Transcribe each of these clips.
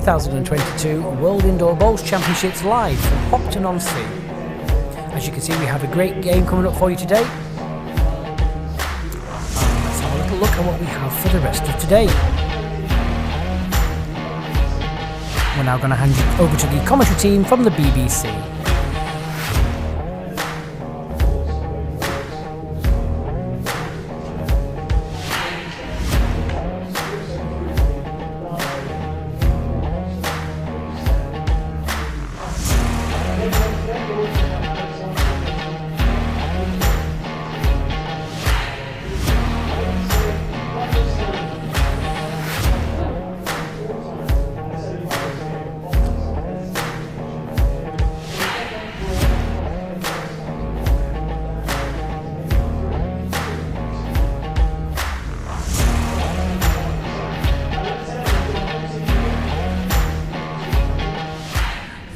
2022 World Indoor Bowls Championships live from Hopton-on-Sea. As you can see, we have a great game coming up for you today. Let's have a little look at what we have for the rest of today. We're now going to hand you over to the commentary team from the BBC.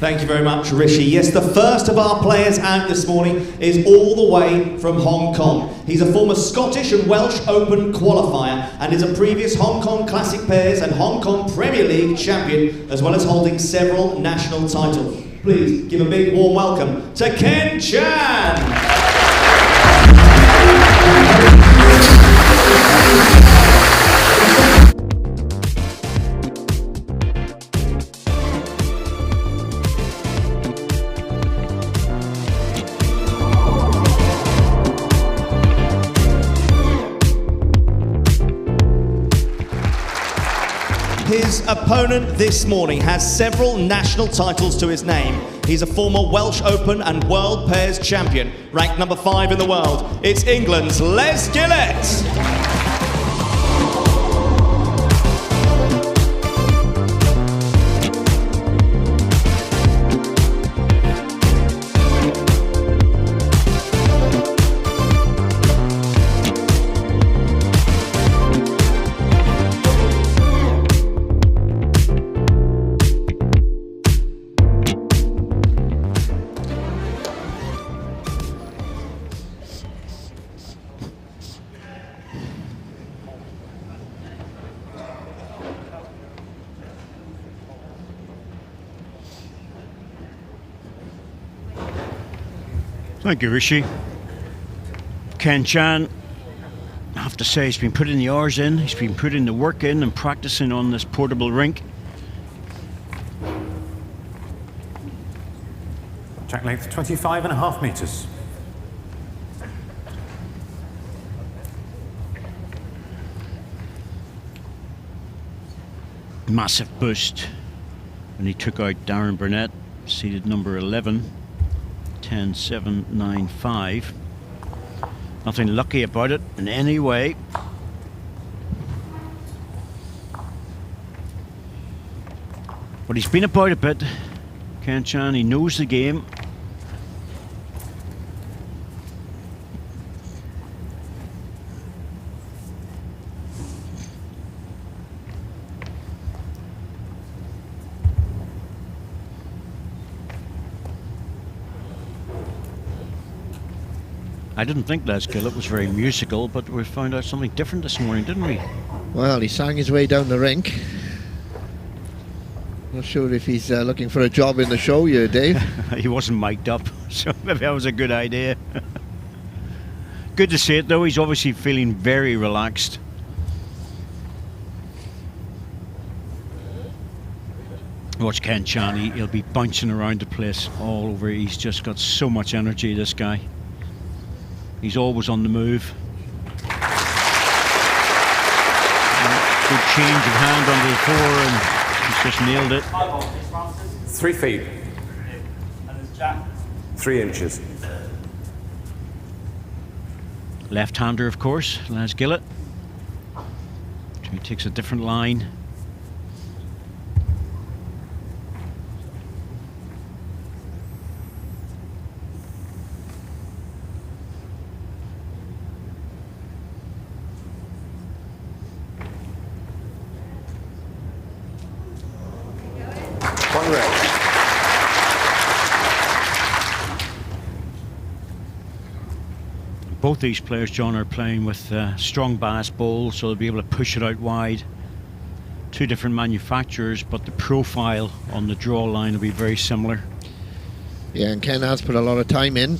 Thank you very much, Rishi. Yes, the first of our players out this morning is all the way from Hong Kong. He's a former Scottish and Welsh Open qualifier and is a previous Hong Kong Classic Pairs and Hong Kong Premier League champion, as well as holding several national titles. Please give a big warm welcome to Ken Chan. His opponent this morning has several national titles to his name. He's a former Welsh Open and World Pairs champion, ranked number 5 in the world. It's England's Les Gillett. Thank you, Rishi. Ken Chan, I have to say, he's been putting the hours in, he's been putting the work in and practicing on this portable rink. Track length 25.5 metres. Massive boost when he took out Darren Burnett, seeded number 11. 10.795. Nothing lucky about it in any way. But he's been about a bit, Ken Chan. He knows the game. I didn't think Les Gillett was very musical, but we found out something different this morning, didn't we? Well, he sang his way down the rink. Not sure if he's looking for a job in the show here, Dave. He wasn't mic'd up, so maybe that was a good idea. Good to see it, though. He's obviously feeling very relaxed. Watch Ken Chan, he'll be bouncing around the place all over. He's just got so much energy, this guy. He's always on the move. Good change of hand under the floor, and he's just nailed it. 3 feet. 3 inches. Left-hander, of course, Les Gillett. So he takes a different line. Both these players, John, are playing with strong bass bowls, so they'll be able to push it out wide. Two different manufacturers, but the profile on the draw line will be very similar. Yeah, and Ken has put a lot of time in,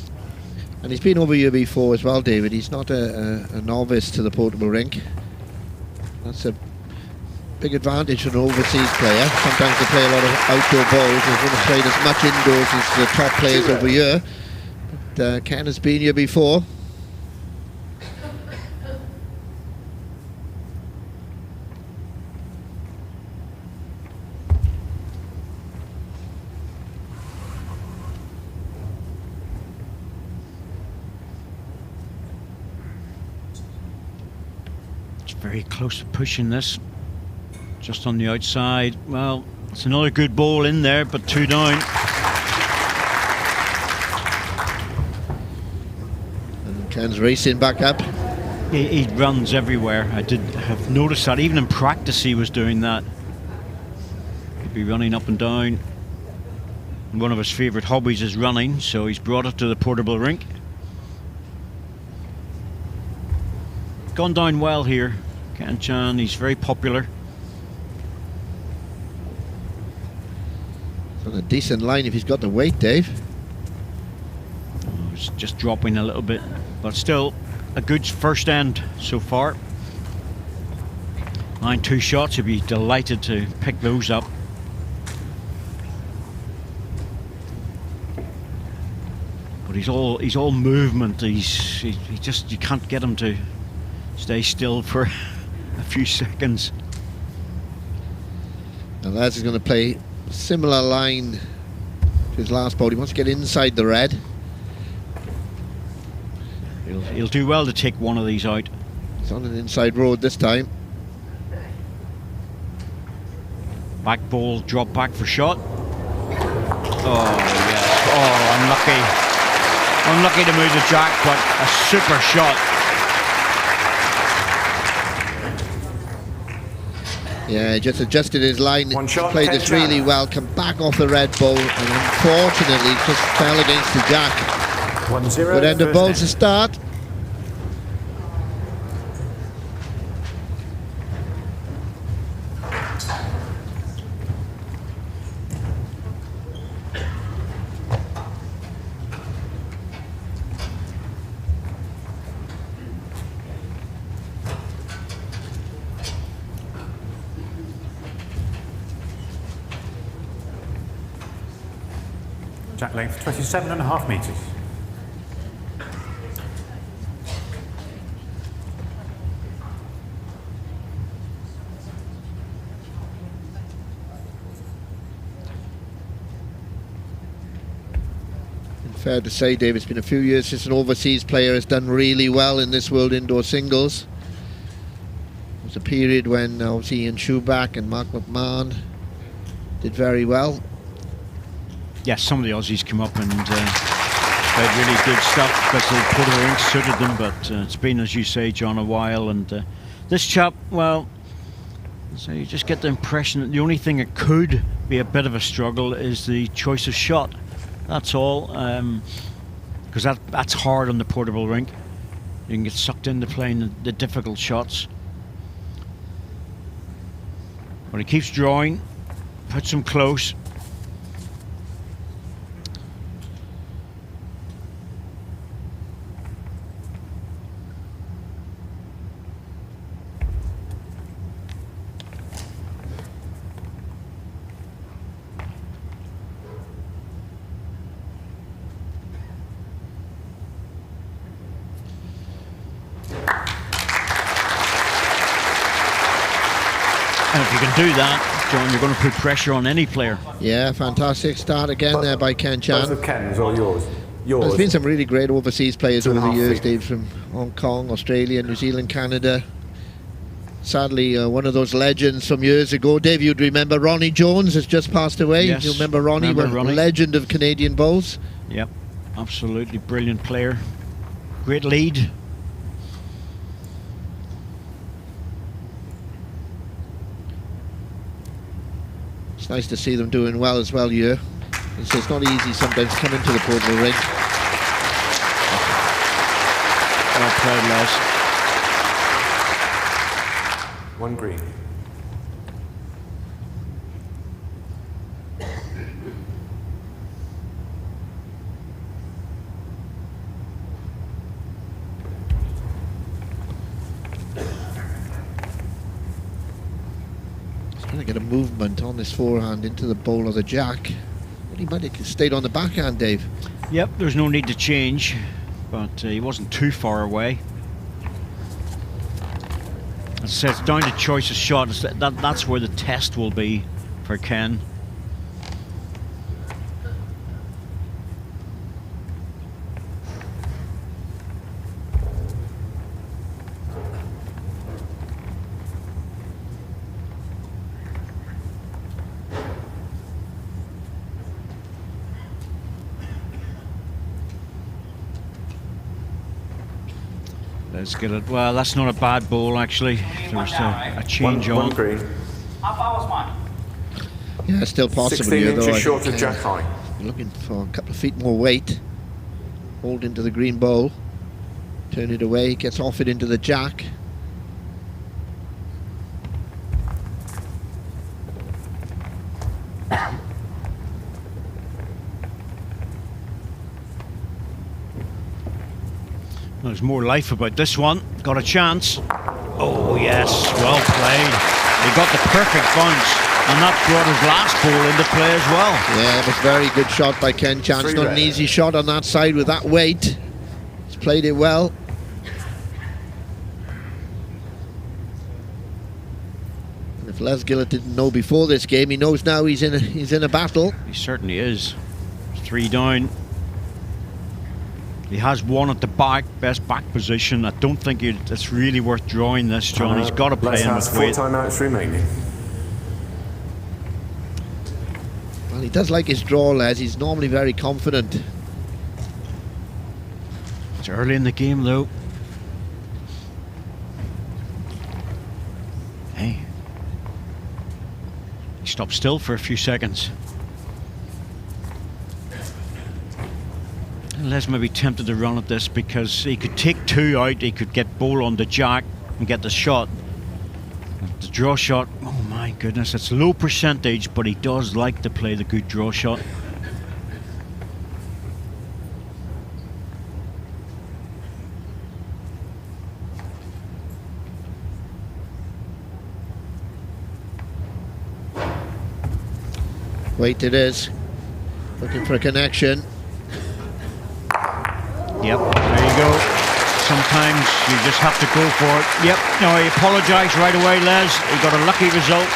and he's been over here before as well, David. He's not a novice to the portable rink. That's a big advantage for an overseas player. Sometimes they play a lot of outdoor balls. They haven't played as much indoors as the top players over here. But Ken has been here before. Very close to pushing this, just on the outside. Well, it's another good ball in there, but 2 down. And Ken's racing back up. He runs everywhere. I did have noticed that. Even in practice he was doing that. He'd be running up and down. One of his favourite hobbies is running, so he's brought it to the portable rink. Gone down well here. Ken Chan, he's very popular. It's on a decent line if he's got the weight, Dave. It's just dropping a little bit, but still a good first end so far. 9-2 shots, he'll be delighted to pick those up. But he's all movement. He just, you can't get him to stay still for a few seconds. And Les is going to play a similar line to his last ball. He wants to get inside the red. He'll do well to take one of these out. He's on an inside road this time. Back ball, drop back for shot. Oh yes, oh unlucky. Unlucky to move the jack, but a super shot. Yeah, just adjusted his line. One shot, Played Ken this Chan. really well. Come back off the red ball, and unfortunately just fell against the jack. 1-0. Good end of first balls to start. Jack length 27.5 metres. Fair to say, Dave, it's been a few years since an overseas player has done really well in this World Indoor Singles. There was a period when obviously Ian Schuback and Mark McMahon did very well. Yes, some of the Aussies come up and played really good stuff because the portable rink suited them, but it's been, as you say, John, a while. And this chap, well, so you just get the impression that the only thing that could be a bit of a struggle is the choice of shot. That's all, because that's hard on the portable rink. You can get sucked into playing the difficult shots. But he keeps drawing, puts him close. And if you can do that, John, you're going to put pressure on any player. Yeah, fantastic start again there by Ken Both Chan. of Ken's or yours? There's been some really great overseas players over the 2.5 years, feet. Dave, from Hong Kong, Australia, New Zealand, Canada. Sadly, one of those legends from years ago, Dave, you'd remember Ronnie Jones has just passed away. Yes, You remember Ronnie, remember Ronnie. legend of Canadian bowls. Yep, absolutely brilliant player. Great lead. It's nice to see them doing well as well here. It's not easy sometimes coming to the portable rink. Well played, Les. One green. movement on this forehand into the bowl of the jack. But he might have stayed on the backhand, Dave. Yep, there's no need to change, but he wasn't too far away. As I said, it's down to choice of shot. That's where the test will be for Ken. Let's get it. Well, that's not a bad ball, actually. There's a change on. One green. How far was mine? Yeah, still possible 16 here, though. inches I short think, of jack high. looking for a couple of feet more weight. Hold into the green bowl. Turn it away. Gets off it into the jack. There's more life about this one. Got a chance. Oh yes, well played. He got the perfect bunch, and that brought his last ball into play as well. Yeah, it was a very good shot by Ken Chance. Three Not red. an easy shot on that side with that weight. He's played it well. And if Les Gillett didn't know before this game, he knows now he's in a battle. He certainly is. 3 down. He has one at the back, best back position. I don't think it's really worth drawing this, John. He's got to play Les in has with 4 weight. timeouts remaining. Well, he does like his draw, Les. He's normally very confident. It's early in the game, though. Hey. He stopped still for a few seconds. Les may be tempted to run at this because he could take 2 out, he could get bowl on the jack and get the shot. The draw shot, oh my goodness, it's low percentage, but he does like to play the good draw shot. Wait, it is. Looking for a connection. Yep, there you go. Sometimes you just have to go for it. Yep, no, he apologised right away, Les. He got a lucky result.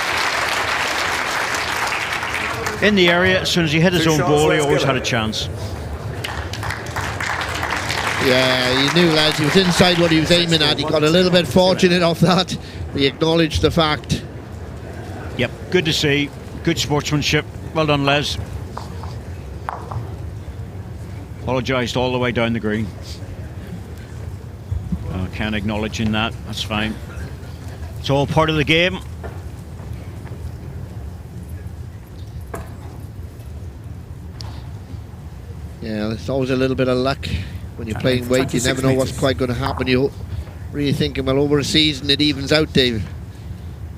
In the area, as soon as he hit his 2 own shots, ball, he let's always get had it. a chance. Yeah, he knew, lads. He was inside what he was aiming at. He got a little bit fortunate off that. He acknowledged the fact. Yep, good to see. Good sportsmanship. Well done, Les. Apologised all the way down the green. Can't acknowledge in that. That's fine. It's all part of the game. Yeah, there's always a little bit of luck when you're playing weight. You 26 never know what's metres. quite going to happen. You're really thinking, well, over a season it evens out, David.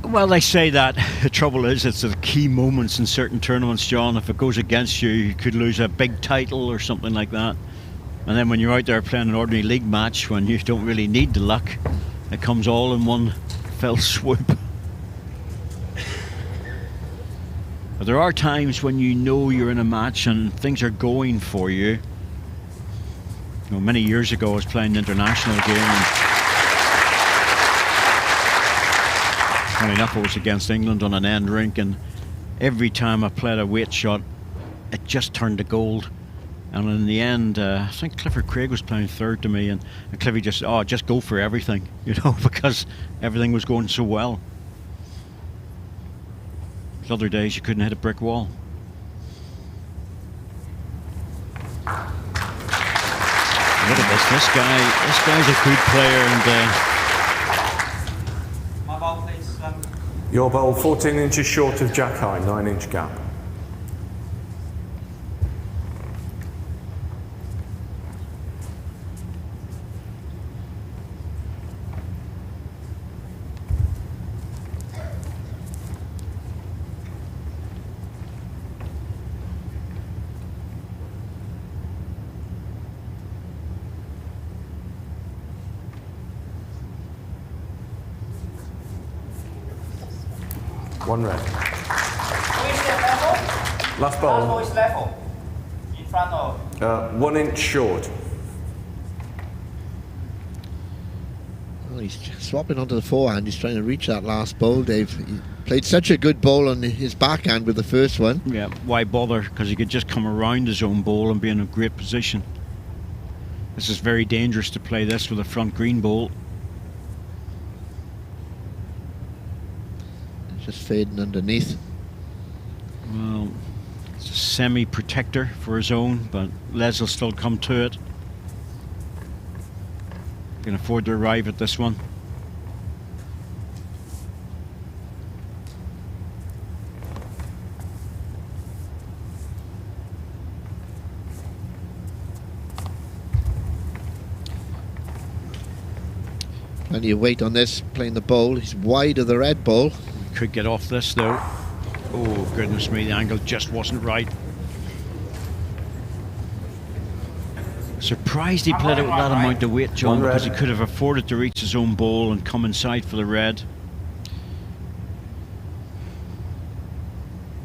Well, they say that. The trouble is, it's the key moments in certain tournaments, John. If it goes against you, you could lose a big title or something like that. And then when you're out there playing an ordinary league match, when you don't really need the luck, it comes all in one fell swoop. But there are times when you know you're in a match and things are going for you. You know, many years ago I was playing an international game, and funny enough, I was against England on an end rink, and every time I played a weight shot, it just turned to gold. And in the end, I think Clifford Craig was playing third to me, and Cliffy just go for everything, you know, because everything was going so well. The other days you couldn't hit a brick wall. Look at this. This guy's a good player, and My ball, please. Your bowl 14 inches short of jack high, 9-inch gap. One red. Last ball. is level. In front of. 1 inch short. Well, he's swapping onto the forehand. He's trying to reach that last bowl, Dave. He played such a good bowl on his backhand with the first one. Yeah, why bother? Because he could just come around his own bowl and be in a great position. This is very dangerous to play this with a front green bowl. Just fading underneath. Well, it's a semi-protector for his own, but Les will still come to it. Can afford to arrive at this one. Plenty of weight on this, playing the bowl. He's wide of the red bowl. Could get off this though. Oh goodness me, the angle just wasn't right. Surprised he played it with that amount of weight, John, because he could have afforded to reach his own bowl and come inside for the red.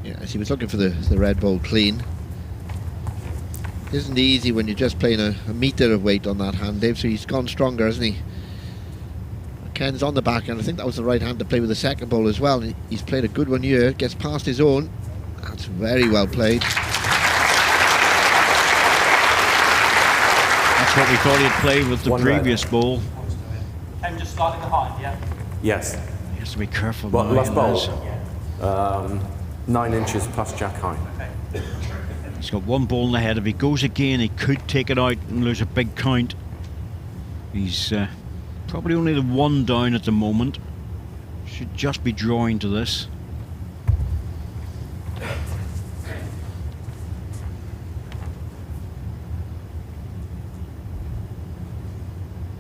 Yeah, as he was looking for the red bowl clean. Isn't easy when you're just playing a metre of weight on that hand, Dave, so he's gone stronger, hasn't he? Ken's on the back, and I think that was the right hand to play with the second bowl as well. He's played a good one here, gets past his own. That's very well played. That's what we thought he'd played with the previous bowl. I'm just slightly behind, yeah? Yes. He has to be careful. What, now, last bowl? Les. 9 inches past jack high. He's got one ball in the head. If he goes again, he could take it out and lose a big count. He's probably only the one down at the moment. Should just be drawing to this.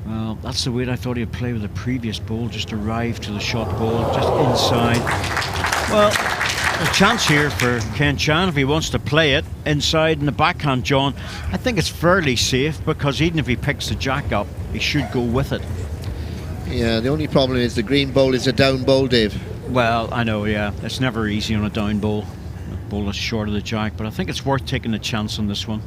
Well, that's the way I thought he'd play with the previous ball. Just arrive to the shot ball, just inside. Well, a chance here for Ken Chan if he wants to play it inside in the backhand, John. I think it's fairly safe because even if he picks the jack up, he should go with it. Yeah, the only problem is the green bowl is a down bowl, Dave. Well, I know, yeah. It's never easy on a down bowl. The bowl is short of the jack, but I think it's worth taking a chance on this one.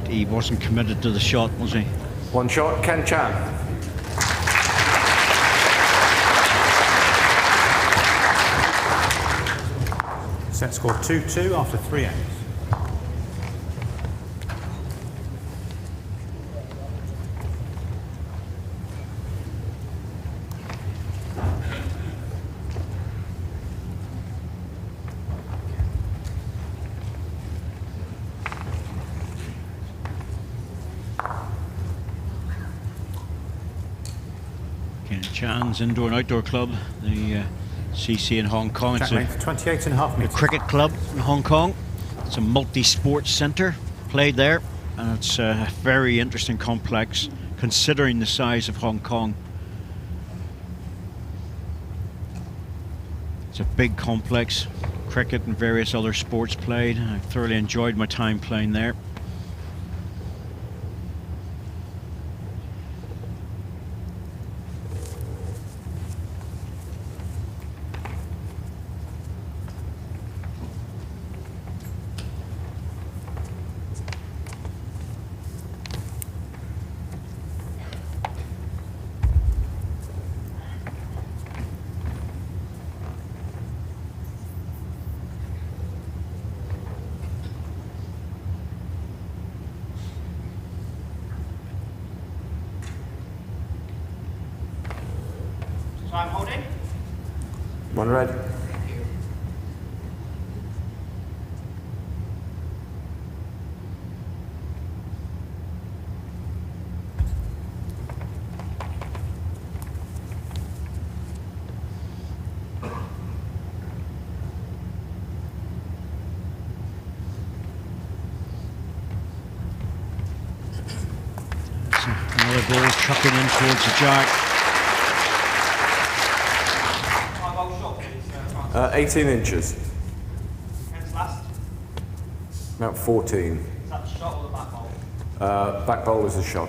He wasn't committed to the shot, was he? One shot, Ken Chan. Set score 2-2 after 3 ends. Ken Chan's Indoor and Outdoor Club, the CC in Hong Kong. Track length 28.5 a metres. cricket club in Hong Kong. It's a multi-sports centre, played there, and it's a very interesting complex considering the size of Hong Kong. It's a big complex, cricket and various other sports played. I thoroughly enjoyed my time playing there. So I'm holding. One red. Another ball chucking in towards the jack. 18 inches. About 14. Is that the shot or the back ball? Back bowl is a shot.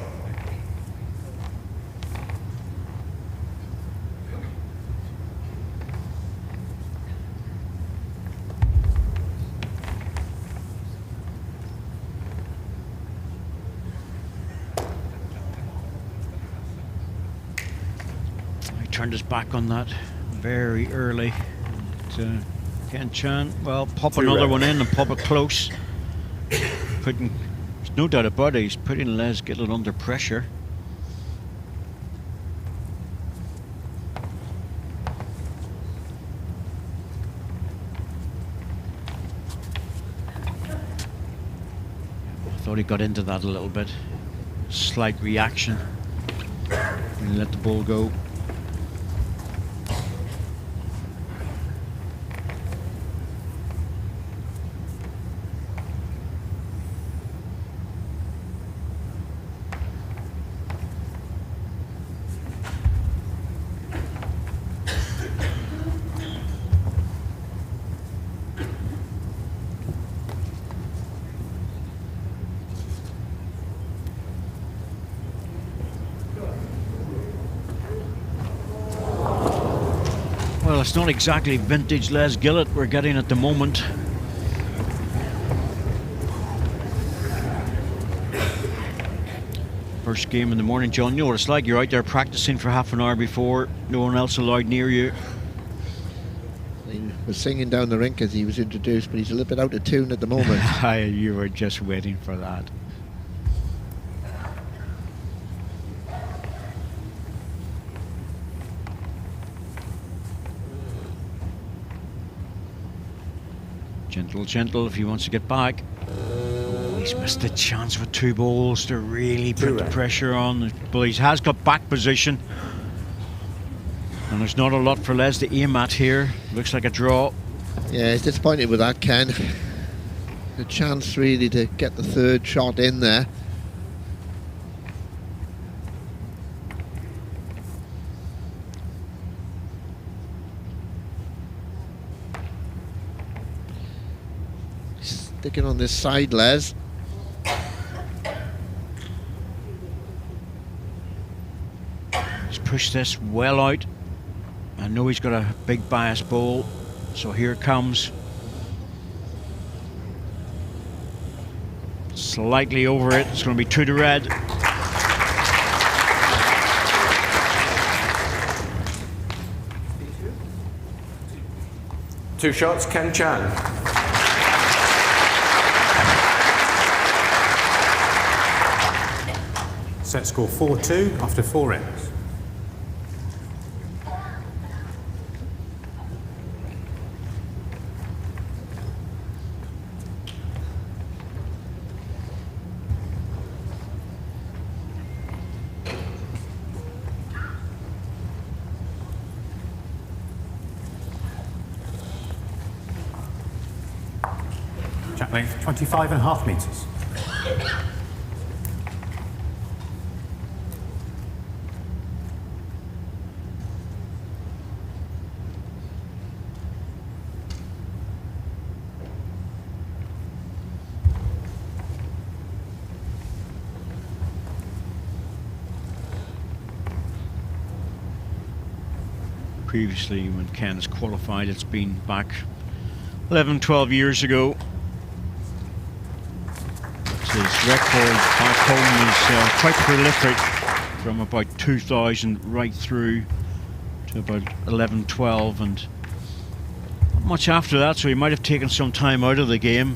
He turned his back on that very early. And, Ken Chan, well, pop another one in and pop it close. There's no doubt about it, he's putting Les Gillett under pressure. I thought he got into that a little bit. Slight reaction when he let the ball go. Well, it's not exactly vintage Les Gillett we're getting at the moment. First game in the morning, John. You know what it's like. You're out there practicing for half an hour before, no one else allowed near you. He was singing down the rink as he was introduced, but he's a little bit out of tune at the moment. You were just waiting for that. Gentle, gentle if he wants to get back. Oh, he's missed a chance with 2 balls to really put the pressure on. But he has got back position. And there's not a lot for Les to aim at here. Looks like a draw. Yeah, he's disappointed with that, Ken. A chance really to get the 3rd shot in there. Sticking on this side, Les. He's pushed this well out. I know he's got a big bias ball, so here it comes. Slightly over it. It's going to be 2 to red. Two shots, Ken Chan. Set score 4-2 after 4 ends. Jack length 25.5 metres. Previously, when Ken has qualified, it's been back 11, 12 years ago. His record back home is quite prolific, from about 2000 right through to about 11, 12, and not much after that, so he might have taken some time out of the game.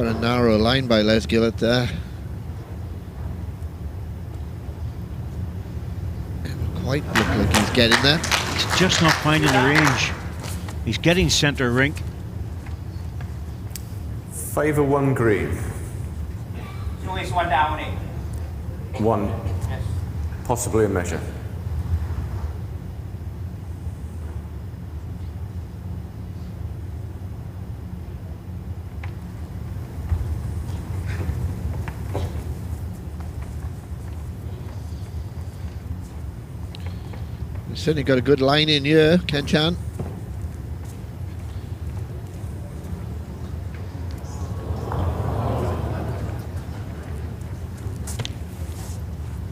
Quite a narrow line by Les Gillett there. Never quite look like he's getting there. He's just not finding the range. He's getting centre rink. Favour 1 green. So it's one down, eh? 1, Yes. possibly a measure. He's certainly got a good line in here, Ken Chan.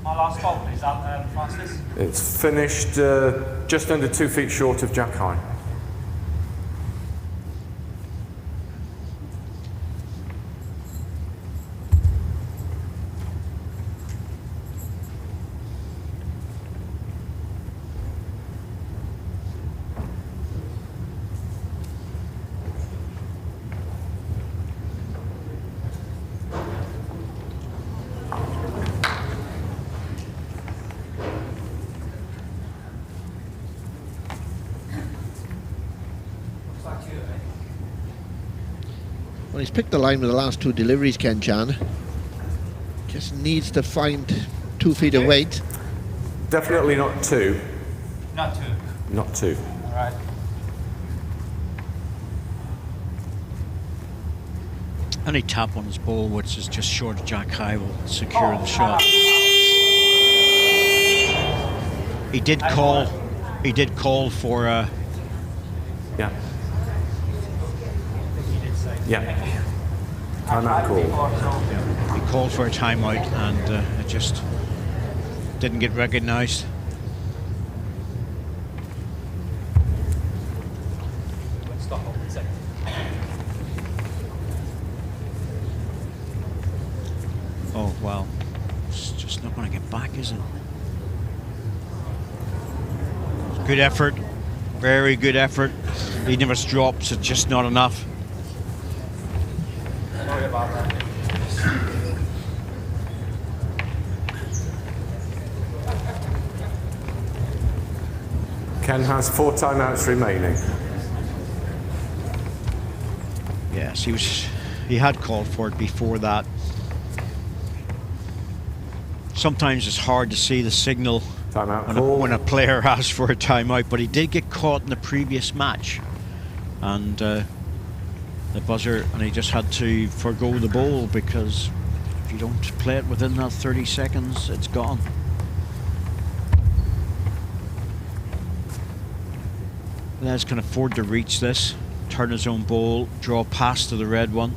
My last fault, is that Francis? It's finished just under 2 feet short of jack high. Well, he's picked the line with the last 2 deliveries, Ken Chan. Just needs to find 2 feet of weight. Definitely not 2. Not two. Not 2. All right. Any tap on his ball, which is just short of jack high, will secure the shot. He did call. He did call for. Yeah. Yeah. Timeout call. He called for a timeout, and it just didn't get recognised. Stop on 1 second. Oh well, it's just not going to get back, is it? Good effort, very good effort. Even if it's drops, it's just not enough. Sorry about that. Ken has 4 timeouts remaining. Yes, he had called for it before that. Sometimes it's hard to see the signal Timeout call. when a player asks for a timeout, but he did get caught in the previous match, and the buzzer, and he just had to forgo the ball, because if you don't play it within that 30 seconds, it's gone. Les can afford to reach this, turn his own ball, draw pass to the red one.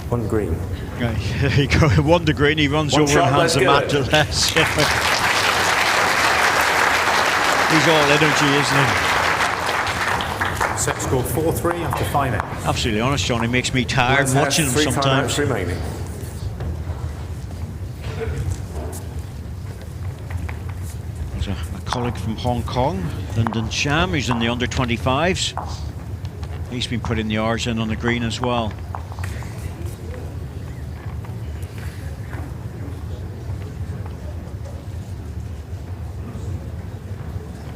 One green. There you go, 1 to green, he runs One over shot, and hands let's the get mat it. to Les. He's all energy, isn't he? Set score 4-3 after 5 ends. Absolutely honest, John, he makes me tired Les has watching him 3 sometimes. timeouts remaining. There's a colleague from Hong Kong, Lyndon Sham, who's in the under-25s. He's been putting the R's in on the green as well.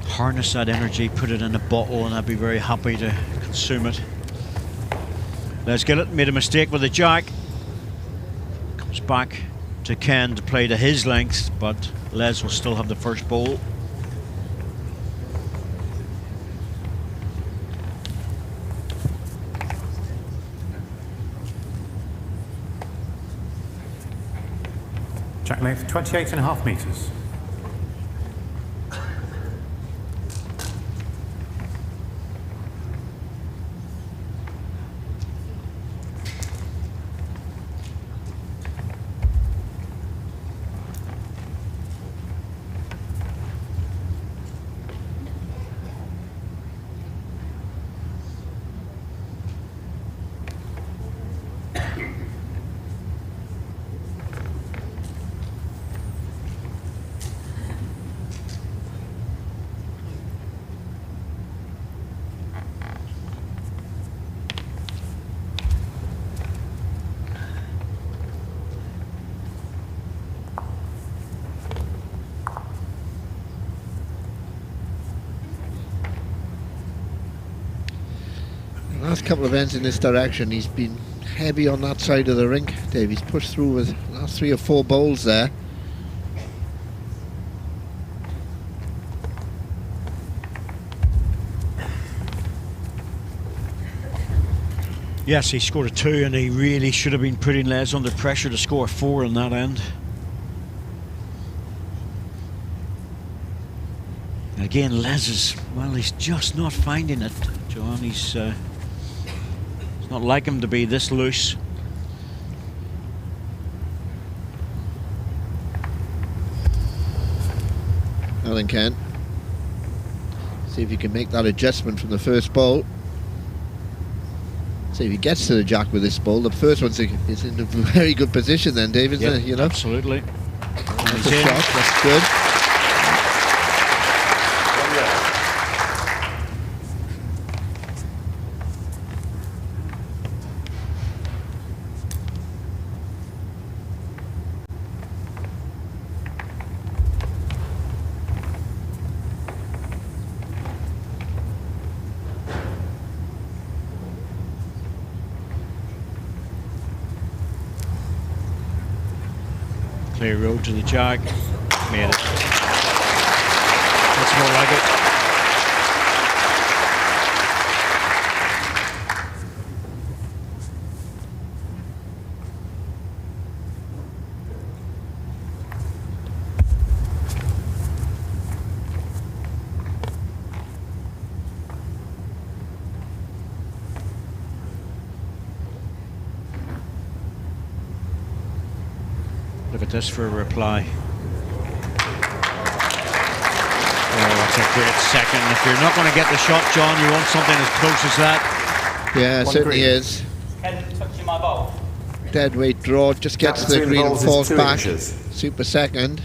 Harness that energy, put it in a bottle, and I'd be very happy to consume it. Let's get it. Made a mistake with the jack. Comes back to Ken to play to his length, but Les will still have the first ball. Jack length 28.5 metres. last couple of ends in this direction, he's been heavy on that side of the rink, Dave. He's pushed through with last 3 or 4 bowls there. Yes, he scored a 2 and he really should have been putting Les under pressure to score a 4 on that end. And again, Les is, well, he's just not finding it, John. It's not like him to be this loose. Well then, Ken, see if you can make that adjustment from the first bowl. See if he gets to the jack with this bowl. The first one's is in a very good position then, Dave, isn't it? You know? Absolutely. That's a shot, that's good. Clear road to the jag. Made it. That's more like it. Look at this for a reply. Oh, that's a great second. If you're not going to get the shot, John, you want something as close as that. Yeah, it certainly is. Ken touching my bowl. Dead weight draw, just gets to the green and falls back. Super second.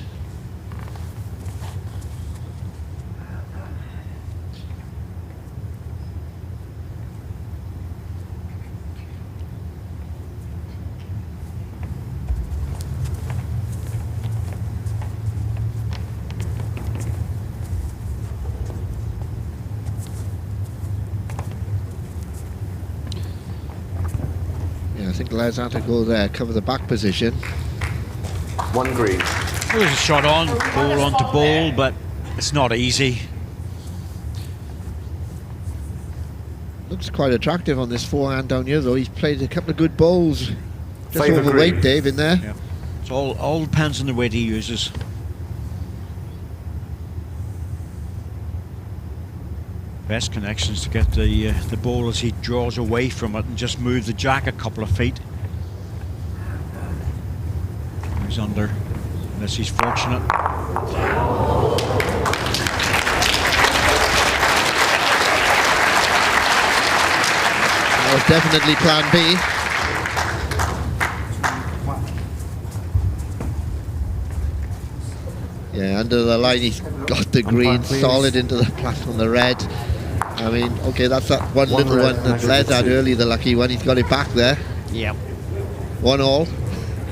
I think Les had to go there, cover the back position. 1 green. There was a shot on, ball onto ball, but it's not easy. Looks quite attractive on this forehand down here, though. He's played a couple of good bowls. Just Favourite overweight, green. Dave, in there. Yeah. It's all depends on the weight he uses. Best connections to get the ball as he draws away from it and just move the jack a couple of feet. He's under, unless he's fortunate. That was definitely plan B. Yeah, under the line he's got the green solid into the platform, the red. I mean, okay, that's that one little one that Les had early, the lucky one. He's got it back there. Yep. 1-1.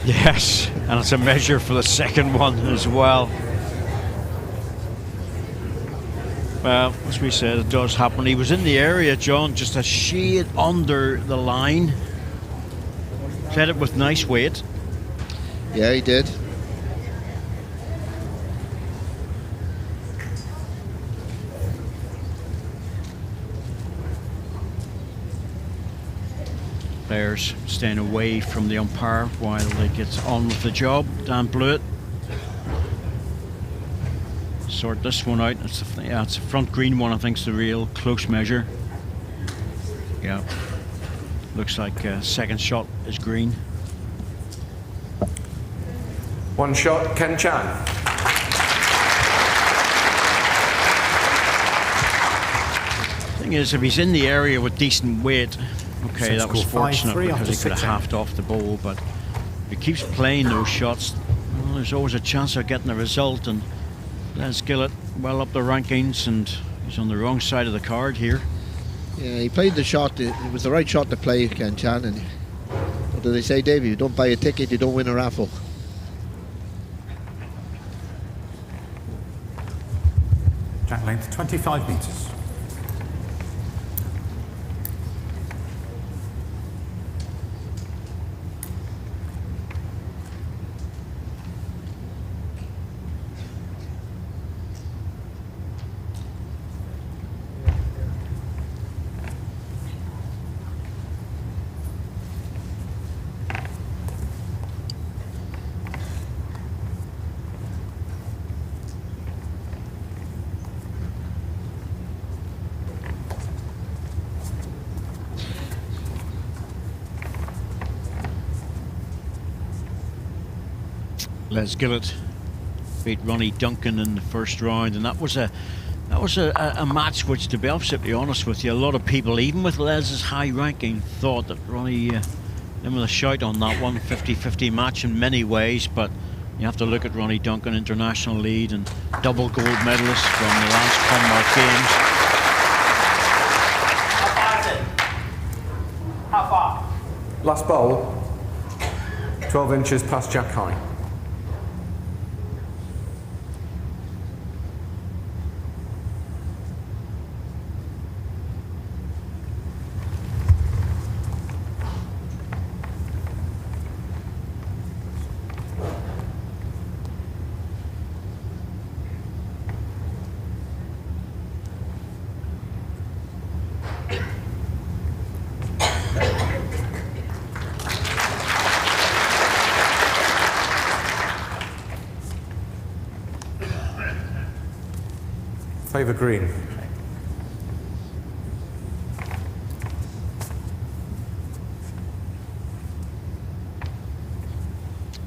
Yes, and it's a measure for the second one as well. Well, as we said, it does happen. He was in the area, John, just a shade under the line. Played it with nice weight. Yeah, he did. Players staying away from the umpire while they get on with the job. Dan Blewett. Sort this one out. It's a front green one, I think, is the real close measure. Yeah. Looks like second shot is green. 1 shot, Ken Chan. Thing is, if he's in the area with decent weight, okay, that was Score 5-3 fortunate because after he could have 6 halved off the ball, but if he keeps playing those shots, well, there's always a chance of getting a result. And Les Gillett well up the rankings, and he's on the wrong side of the card here. Yeah, he played the shot. It was the right shot to play, Ken Chan. And what do they say, Dave? If you don't buy a ticket, you don't win a raffle. Jack length 25 metres. Les Gillett beat Ronnie Duncan in the first round, and that was a match which, to be absolutely honest with you, a lot of people, even with Les's high ranking, thought that Ronnie in with a shout on that one. 50-50 match in many ways, but you have to look at Ronnie Duncan, international lead and double gold medalist from the last Commonwealth Games. How far? Last bowl, 12 inches past jack high. Favour green.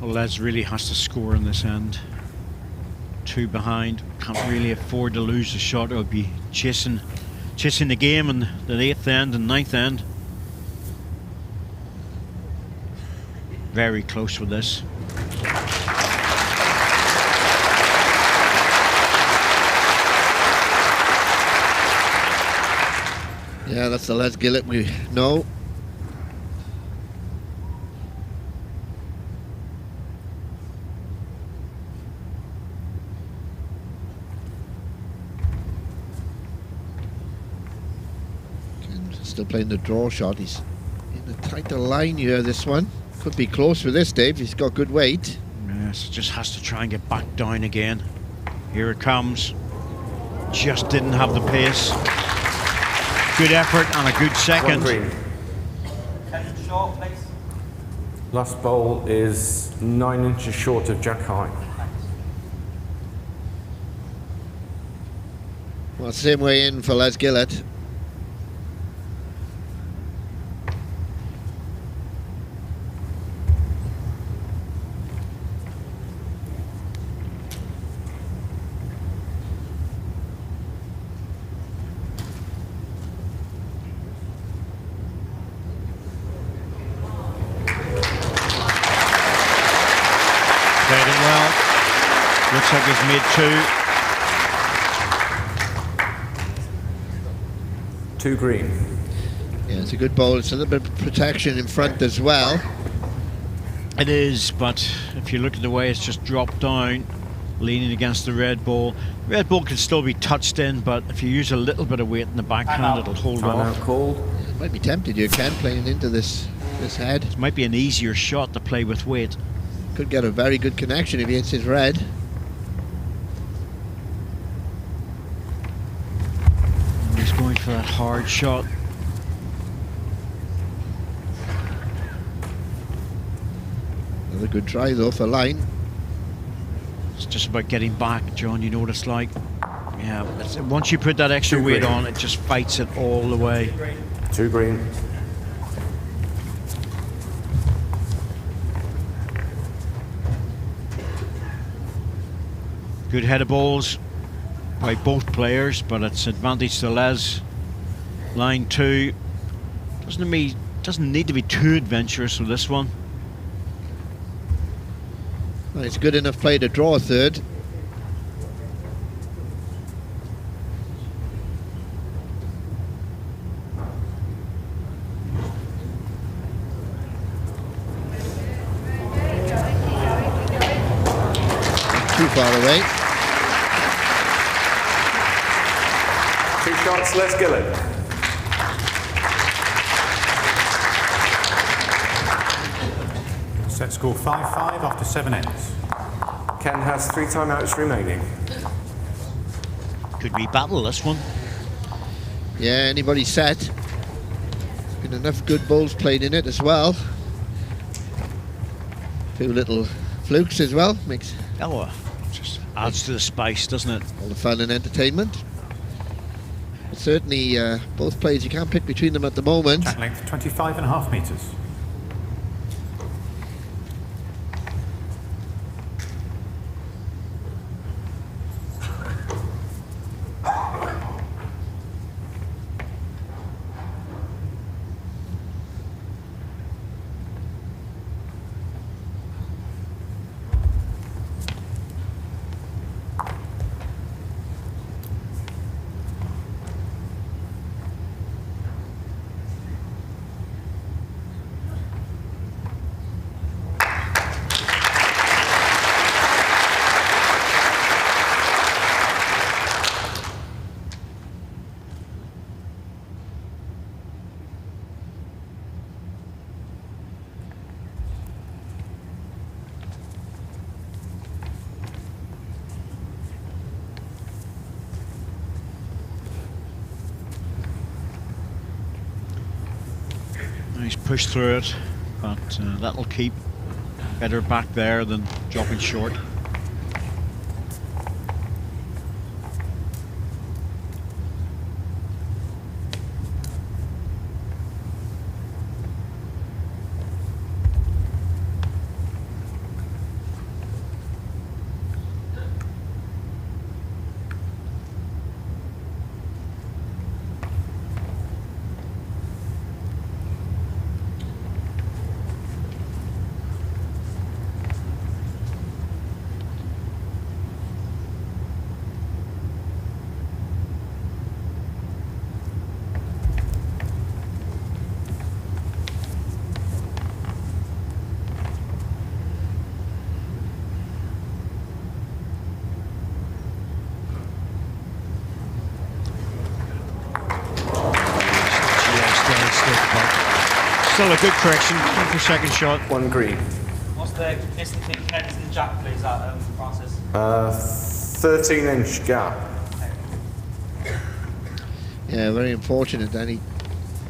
Well, Les really has to score in this end. 2 behind, can't really afford to lose the shot. It would be chasing the game in the 8th end and 9th end. Very close with this. Yeah, that's the Les Gillett we know. Still playing the draw shot. He's in a tighter line here, this one. Could be close with this, Dave. He's got good weight. Yes, just has to try and get back down again. Here it comes. Just didn't have the pace. Good effort and a good second. 1 green. 10 short, please. Last bowl is 9 inches short of jack high. Well, same way in for Les Gillett. Played it well. Looks like he's made 2. 2 green. Yeah, it's a good bowl. It's a little bit of protection in front as well. It is, but if you look at the way it's just dropped down, leaning against the red ball. Red ball can still be touched in, but if you use a little bit of weight in the backhand, it'll hold Time off. out called. It might be tempted, you can, playing into this head. It might be an easier shot to play with weight. Could get a very good connection if he hits his red. He's going for that hard shot. Another good try though for line. It's just about getting back, John. You know what it's like. Yeah, once you put that extra weight on, it just fights it all the way. 2 green. Good head of balls by both players, but it's advantage to Les. Line 2. Doesn't need to be too adventurous with this one. Well, it's good enough play to draw a third. Too far away. 2 shots, Les Gillett. Set score 5-5 after 7 ends. Ken has 3 timeouts remaining. Could be battle, this one. Yeah, anybody set. Been enough good balls played in it as well. A few little flukes as well. Makes Oh, just adds to the spice, doesn't it? all the fun and entertainment. But certainly, both players, you can't pick between them at the moment. Track length 25.5 metres. He's pushed through it, but that'll keep. Better back there than dropping short. Still a good correction for second shot. 1 green. What's the distance between Kent and Jack, please, Francis? 13-inch gap. Yeah, very unfortunate then. He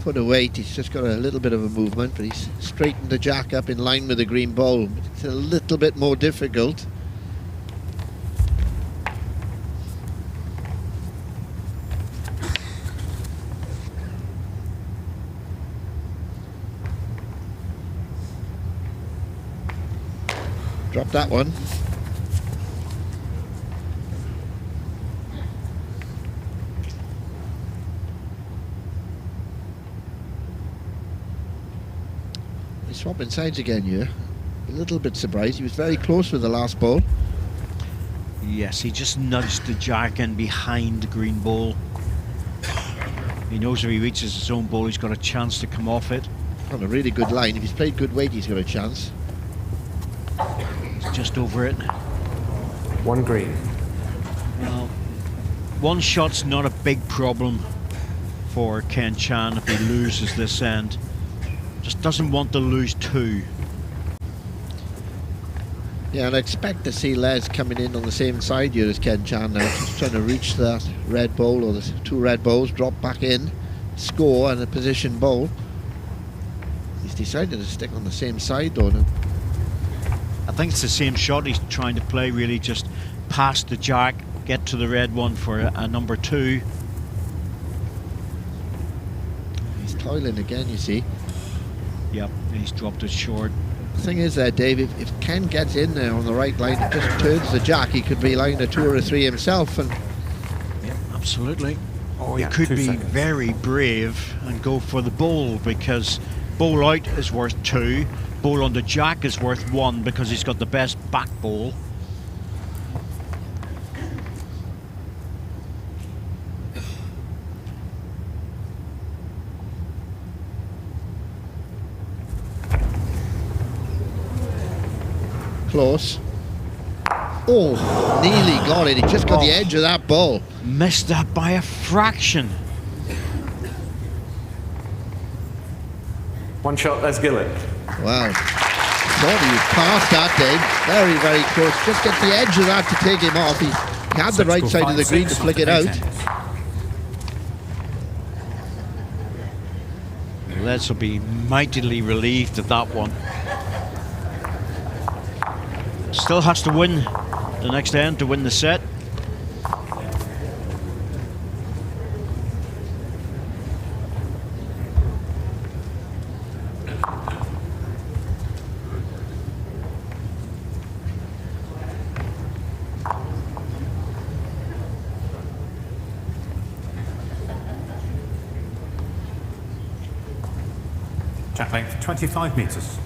put a weight, he's just got a little bit of a movement, but he's straightened the jack up in line with the green ball. But it's a little bit more difficult. Drop that one. He's swapping sides again here. A little bit surprised. He was very close with the last ball. Yes, he just nudged the jack in behind the green ball. He knows if he reaches his own ball, he's got a chance to come off it. On a really good line. If he's played good weight, he's got a chance. Just over it. 1 green. Well, one shot's not a big problem for Ken Chan if he loses this end. Just doesn't want to lose 2. Yeah, and I expect to see Les coming in on the same side here as Ken Chan now. Just trying to reach that red ball, or the 2 red balls, drop back in, score, and a position bowl. He's decided to stick on the same side though now. I think it's the same shot he's trying to play, really, just past the jack, get to the red one for a number 2. He's toiling again, you see. Yep, he's dropped it short. The thing is there, Dave, if Ken gets in there on the right line and just turns the jack, he could be line a 2 or a 3 himself. And Yep, absolutely. Or Yeah, he could 2 be seconds. very brave and go for the bowl, because bowl out is worth 2. Bowl on the jack is worth 1 because he's got the best back bowl. close. Oh, nearly got it. He just got the edge of that ball. Missed that by a fraction. One shot, there's Gillett. Wow. Thought he was past that, Dave. Very, very close. Just get the edge of that to take him off. He had the right side of the green to flick it out. Les will be mightily relieved at that one. Still has to win the next end to win the set. Jack length 25 metres.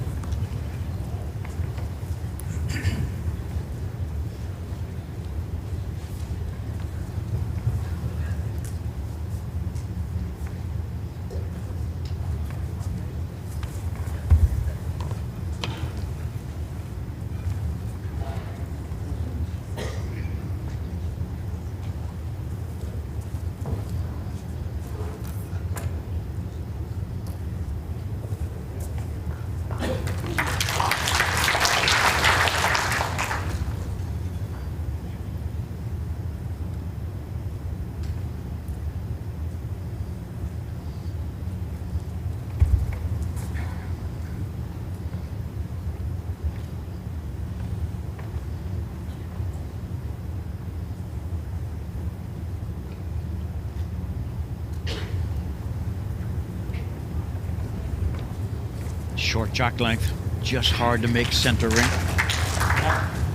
Short jack length, just hard to make centre ring.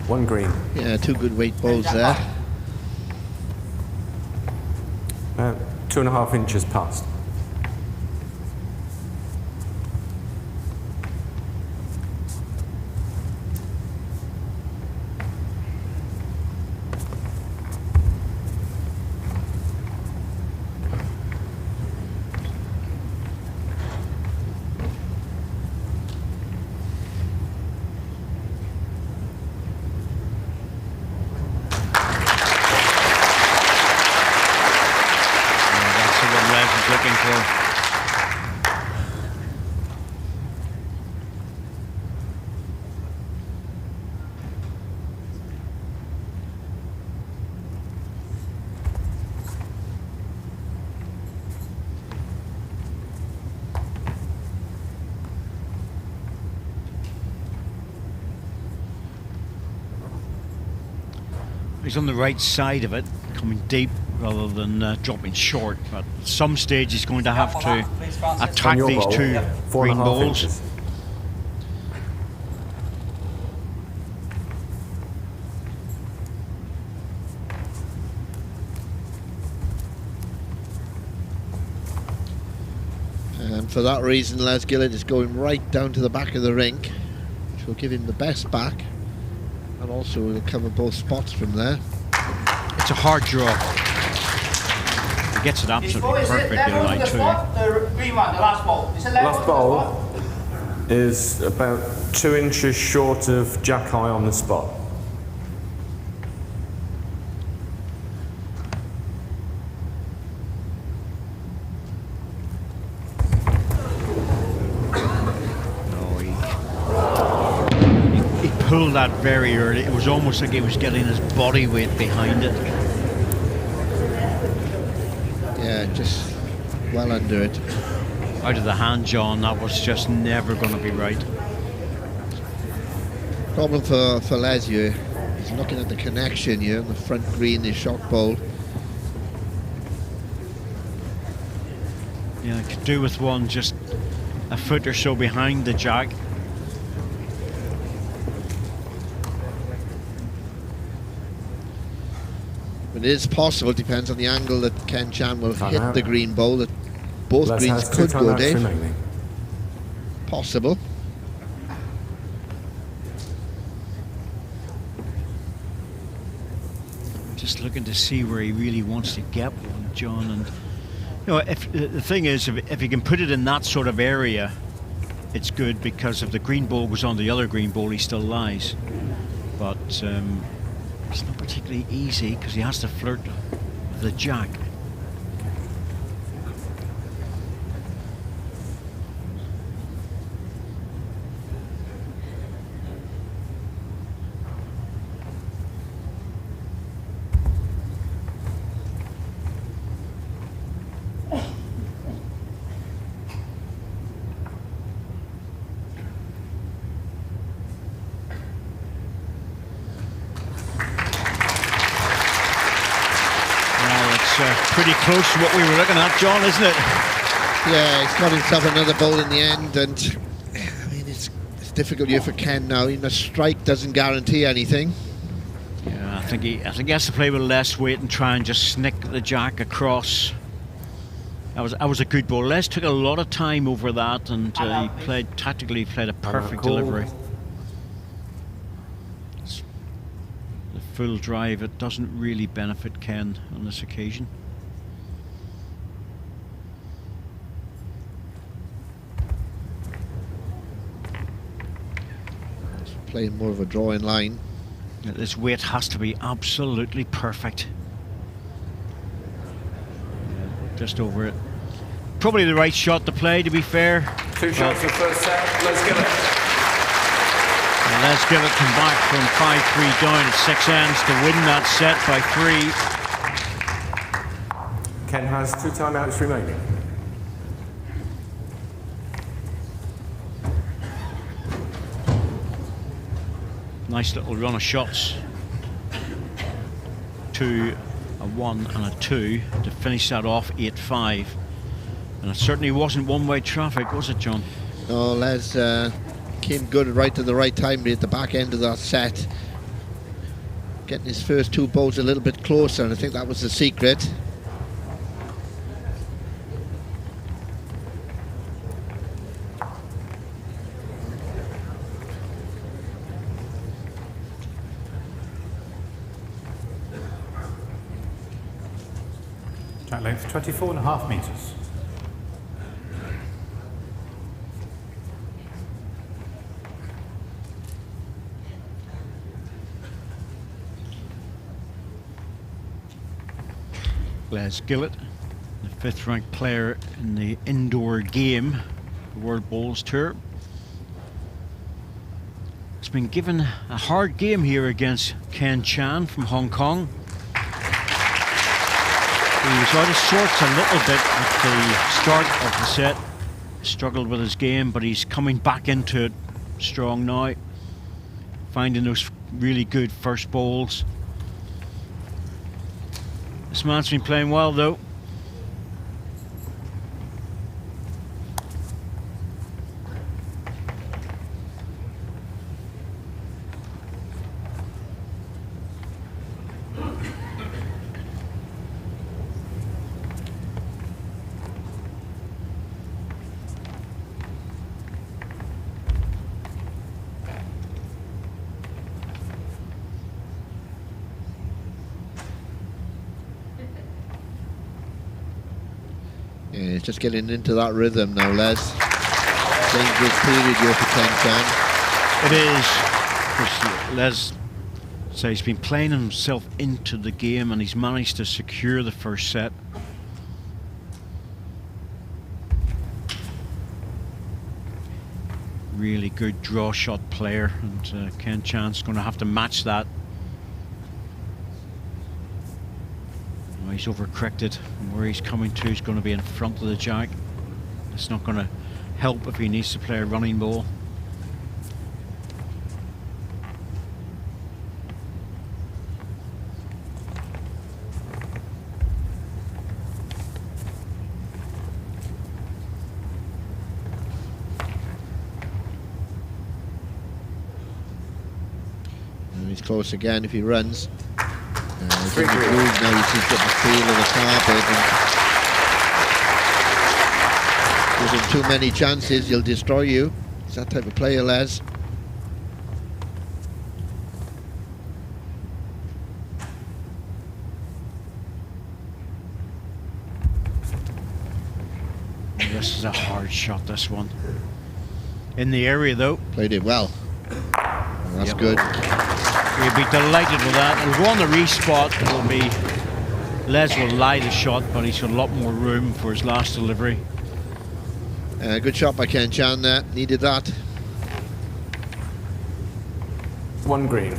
1 green. Yeah, 2 good weight balls there. 2.5 inches past. Looking for. He's on the right side of it, coming deep rather than dropping short, but at some stage he's going to have to attack these ball, 2 green 4.5 balls. inches. And for that reason, Les Gillett is going right down to the back of the rink, which will give him the best back, and also will cover both spots from there. It's a hard draw. He gets it absolutely perfectly right too. The green one, the last ball. Is it Last ball is about 2 inches short of jack high on the spot. He pulled that very early. It was almost like he was getting his body weight behind it. Yeah, just well under it. Out of the hand, John, that was just never going to be right. Problem for Les here, he's looking at the connection here on the front green, the shot bowl. Yeah, could do with one just a foot or so behind the jack. It is possible, depends on the angle that Ken Chan will Time hit out. the green bowl, that both Les greens has 2 could go, timeouts Dave. remaining. Possible. Just looking to see where he really wants to get one, John. And you know, if the thing is, if he can put it in that sort of area, it's good, because if the green ball goes on the other green ball, he still lies. But it's not particularly easy because he has to flirt with the jack. Pretty close to what we were looking at, John, isn't it? Yeah, he's got himself another bowl in the end, and I mean, it's difficult here for Ken now. Even a strike doesn't guarantee anything. Yeah, I think he has to play with less weight and try and just snick the jack across. That was a good ball. Les took a lot of time over that, and he played tactically. He played a perfect delivery. The full drive, it doesn't really benefit Ken on this occasion. Playing more of a drawing line. This weight has to be absolutely perfect. Just over it. Probably the right shot to play, to be fair. 2 shots in the first set. Let's get it. And Les Gillett come back from 5-3 down at 6 ends to win that set by 3. Ken has 2 timeouts remaining. Nice little run of shots. 2, a 1 and a 2 to finish that off 8-5. And it certainly wasn't one-way traffic, was it, John? No, Les came good right at the right time at the back end of that set. Getting his first 2 balls a little bit closer, and I think that was the secret. Track length 24.5 metres. Les Gillett, the 5th ranked player in the indoor game, the World Bowls Tour. It's been given a hard game here against Ken Chan from Hong Kong. He was out of sorts a little bit at the start of the set, struggled with his game, but he's coming back into it strong now, finding those really good first bowls. This man's been playing well though. Yeah, he's just getting into that rhythm now, Les. Dangerous period here for Ken Chan. It is, because Les says he's been playing himself into the game and he's managed to secure the first set. Really good draw shot player, and Ken Chan's going to have to match that. Oh, he's overcorrected, and where he's coming to is going to be in front of the jack. It's not going to help if he needs to play a running ball. And he's close again if he runs. He's in the groove now, he's got the feel of the carpet. And gives him too many chances, he'll destroy you. He's that type of player, Les. This is a hard shot, this one. In the area though. Played it well. That's good. He'll be delighted with that. He'll go on the respot. It'll be Les will lie the shot, but he's got a lot more room for his last delivery. Good shot by Ken Chan there. Needed that. 1 green.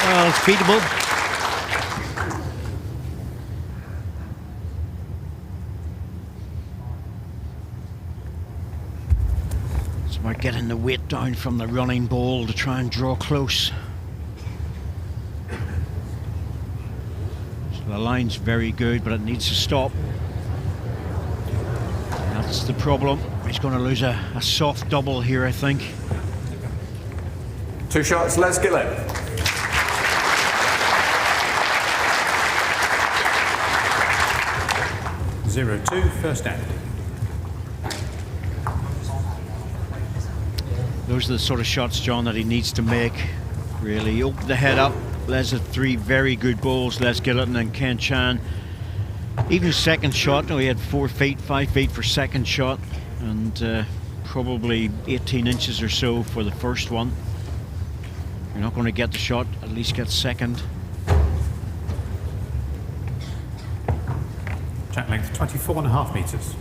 Well, it's beatable. It's about getting the weight down from the running ball to try and draw close. So the line's very good, but it needs to stop. That's the problem. He's going to lose a soft double here, I think. 2 shots, Les Gillett. 0-2, first end. Those are the sort of shots, John, that he needs to make. Really open the head up. Les had 3 very good balls, Les Gillett and then Ken Chan. Even second shot, he had 4 feet, 5 feet for second shot, and probably 18 inches or so for the first one. You're not going to get the shot, at least get second. Track length 24.5 metres.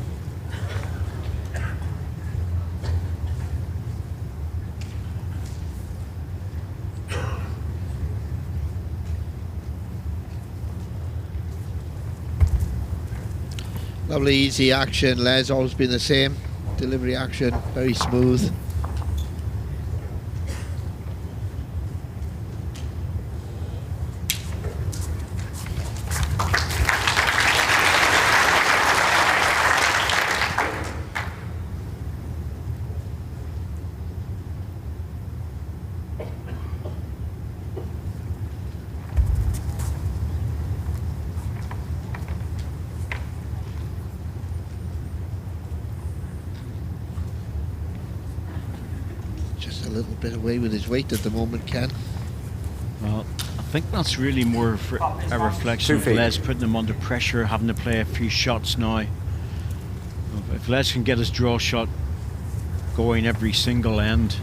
Lovely easy action. Les always been the same. Delivery action, very smooth. Just a little bit away with his weight at the moment, Ken. Well, I think that's really more a reflection of Les putting him under pressure, having to play a few shots now. If Les can get his draw shot going every single end,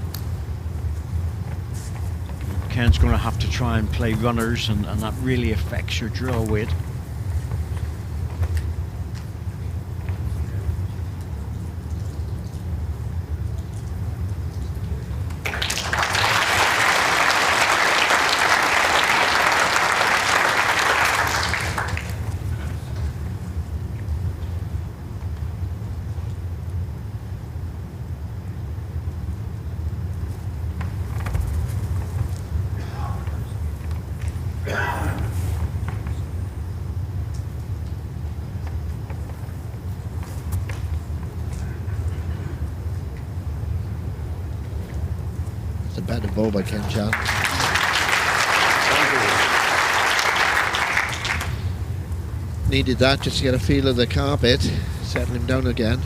Ken's going to have to try and play runners, and that really affects your draw weight. It's a better ball by Ken Chan. Needed that just to get a feel of the carpet, settle him down again.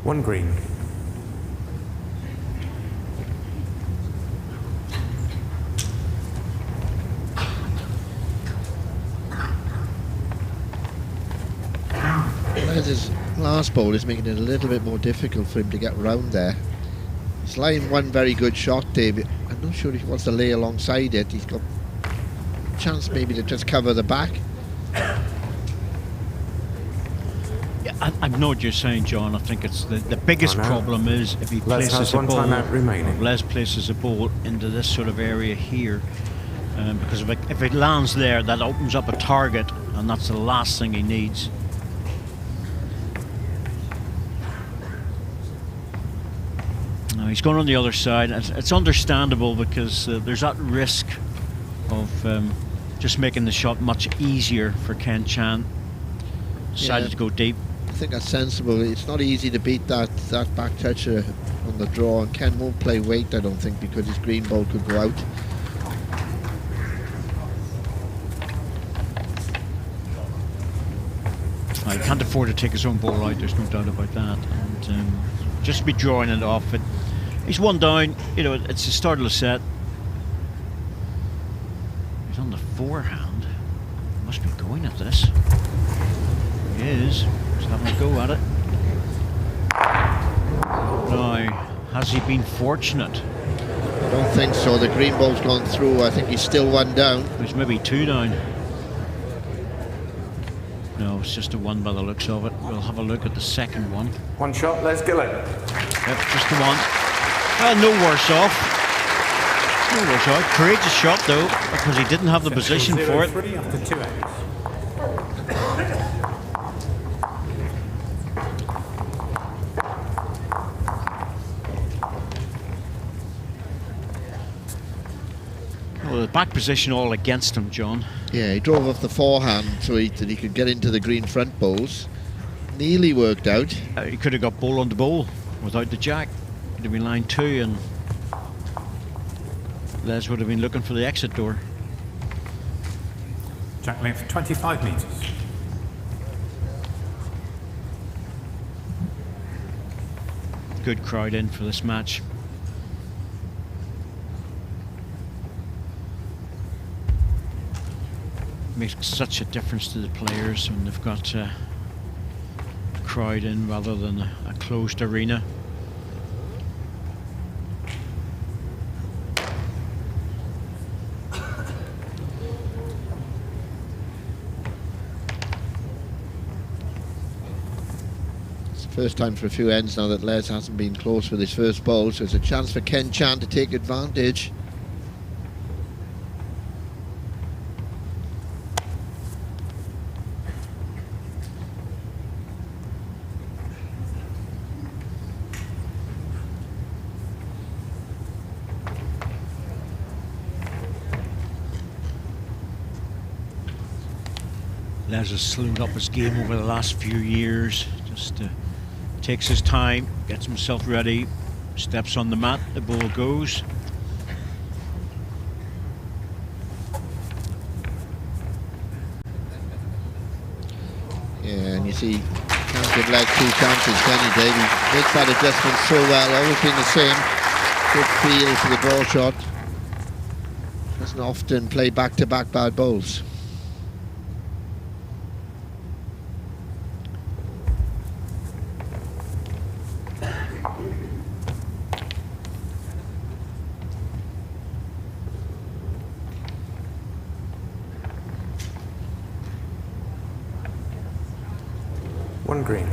One green. His last ball is making it a little bit more difficult for him to get round there. He's laying one very good shot, David. I'm not sure if he wants to lay alongside it. He's got a chance maybe to just cover the back. Yeah, I know what you're saying, John. I think it's the biggest problem is if he places a ball, Les places a ball into this sort of area here, because if it lands there, that opens up a target, and that's the last thing he needs. He's going on the other side. It's understandable because there's that risk of just making the shot much easier for Ken Chan. Decided to go deep. I think that's sensible. It's not easy to beat that back toucher on the draw, and Ken won't play weight, I don't think, because his green ball could go out. He can't afford to take his own ball out, there's no doubt about that. And just be drawing it off. He's one down, you know, it's the start of the set. He's on the forehand. Must be going at this. He is. He's having a go at it. Now, has he been fortunate? I don't think so. The green ball's gone through. I think he's still one down. He's maybe two down. No, it's just a one by the looks of it. We'll have a look at the second one. One shot, let's Gillett. Yep, just the one. Well, no worse off. No worse off. Courageous shot though, because he didn't have the position for it. 3 after 2 ends. Well, the back position all against him, John. Yeah, he drove off the forehand so that he could get into the green front bowls. Nearly worked out. He could have got ball on the ball without the jack. It'd have been line 2 and Les would have been looking for the exit door. Jack length 25 metres. Good crowd in for this match. Makes such a difference to the players when they've got a crowd in rather than a closed arena. It's the first time for a few ends now that Les hasn't been close with his first bowl, so it's a chance for Ken Chan to take advantage. Les has slowed up his game over the last few years. Just takes his time, gets himself ready, steps on the mat, the ball goes. Yeah, and you see, can't give Les 2 chances, can he, Dave? He makes that adjustment so well, always been the same. Good feel for the ball shot. Doesn't often play back-to-back bad bowls. One green.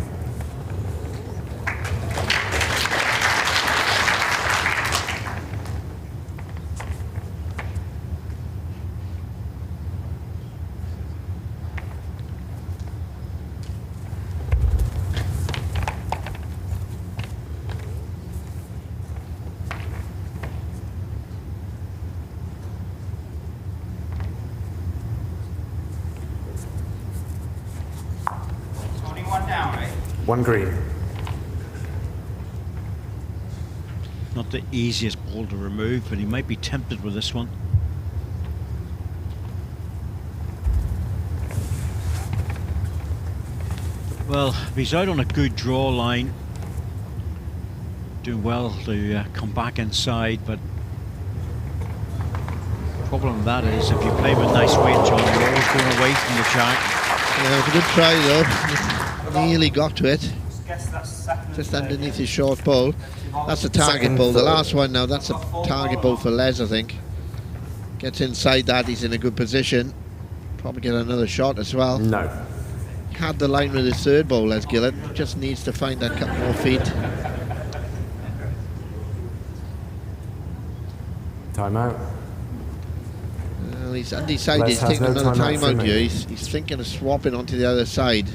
Only one down, right? One green. Not the easiest ball to remove, but he might be tempted with this one. Well, he's out on a good draw line. Doing well to come back inside, but the problem with that is if you play with nice weight, John, you're always going away from the jack. Yeah, it was a good try though. Nearly got to it. Guess that's second. Just underneath his short bowl. That's a target Second bowl. The third. last one now, that's a target bowl for Les, I think. Gets inside that, he's in a good position. Probably get another shot as well. No. Had the line with his third bowl, Les Gillett. Just needs to find that couple more feet. Timeout. Well, he's undecided. Les He's has taking no another timeouts timeout here. remaining. He's thinking of swapping onto the other side.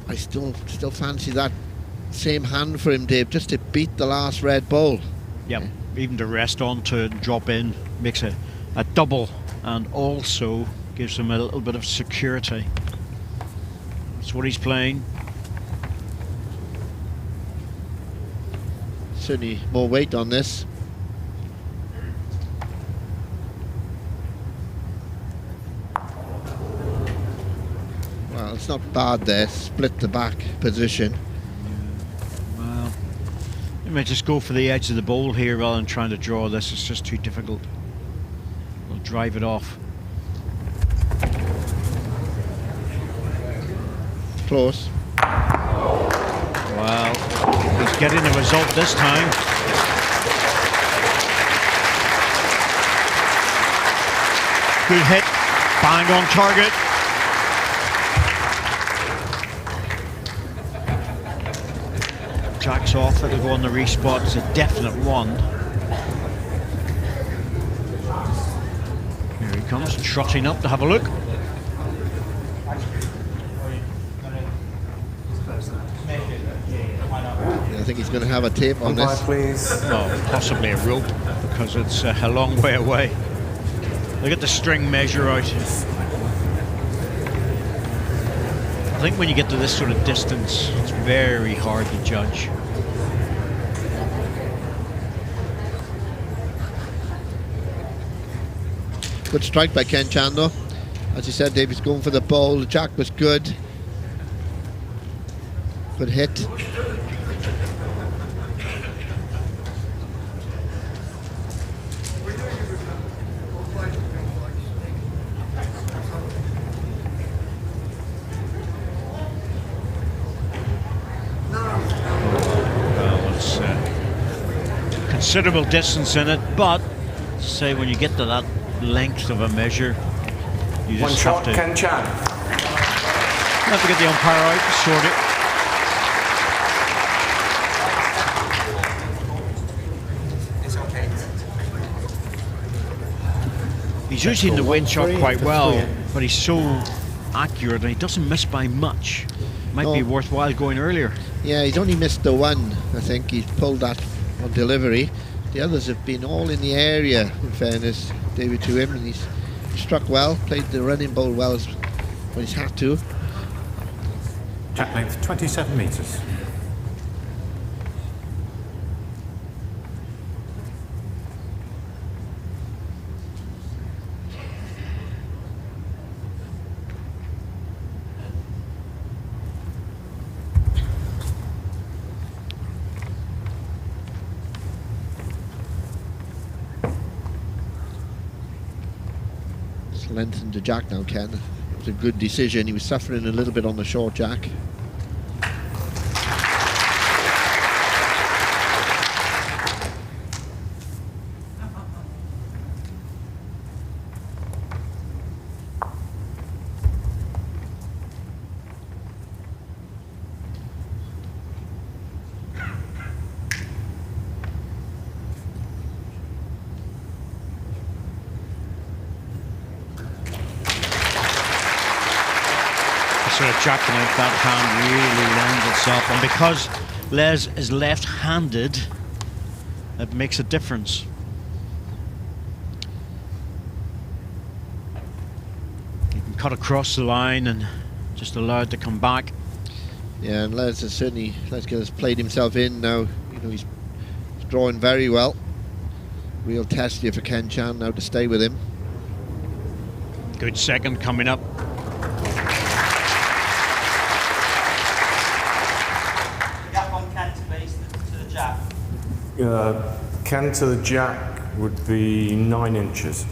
I still fancy that same hand for him, Dave, just to beat the last red ball. Yep, even to rest onto it and drop in makes a double and also gives him a little bit of security. That's what he's playing. Certainly more weight on this. Well, it's not bad there. Split the back position. Well, he might just go for the edge of the bowl here rather than trying to draw this. It's just too difficult. We'll drive it off. Close. Well, he's getting a result this time. Good hit, bang on target. Jack's off, it'll go on the respot. It's a definite one. Here he comes, trotting up to have a look. I think he's going to have a tape on Umpire, this. please. Well, possibly a rope because it's a long way away. Look at the string measure out. I think when you get to this sort of distance, it's very hard to judge. Good strike by Ken Chan though. As you said, Dave, he's going for the ball. The jack was good. Good hit. Well, it's considerable distance in it, but say when you get to that length of a measure, you One just shot, have Ken Chan. to get the umpire out and sort it. He's using the wind shot quite well, but he's so accurate and he doesn't miss by much. Might be worthwhile going earlier. Yeah, he's only missed the one. I think he's pulled that on delivery. The others have been all in the area, in fairness, David, to him, and he's struck well, played the running ball well when he's had to. Jack length 27 metres. Lengthened the jack now, Ken. It was a good decision. He was suffering a little bit on the short jack. Sort of jack length, that hand really lends itself, and because Les is left-handed, it makes a difference. You can cut across the line and just allow it to come back. Yeah, and Les has played himself in now. You know, he's drawing very well. Real test here for Ken Chan now to stay with him. Good second coming up. Ken to the jack would be 9 inches.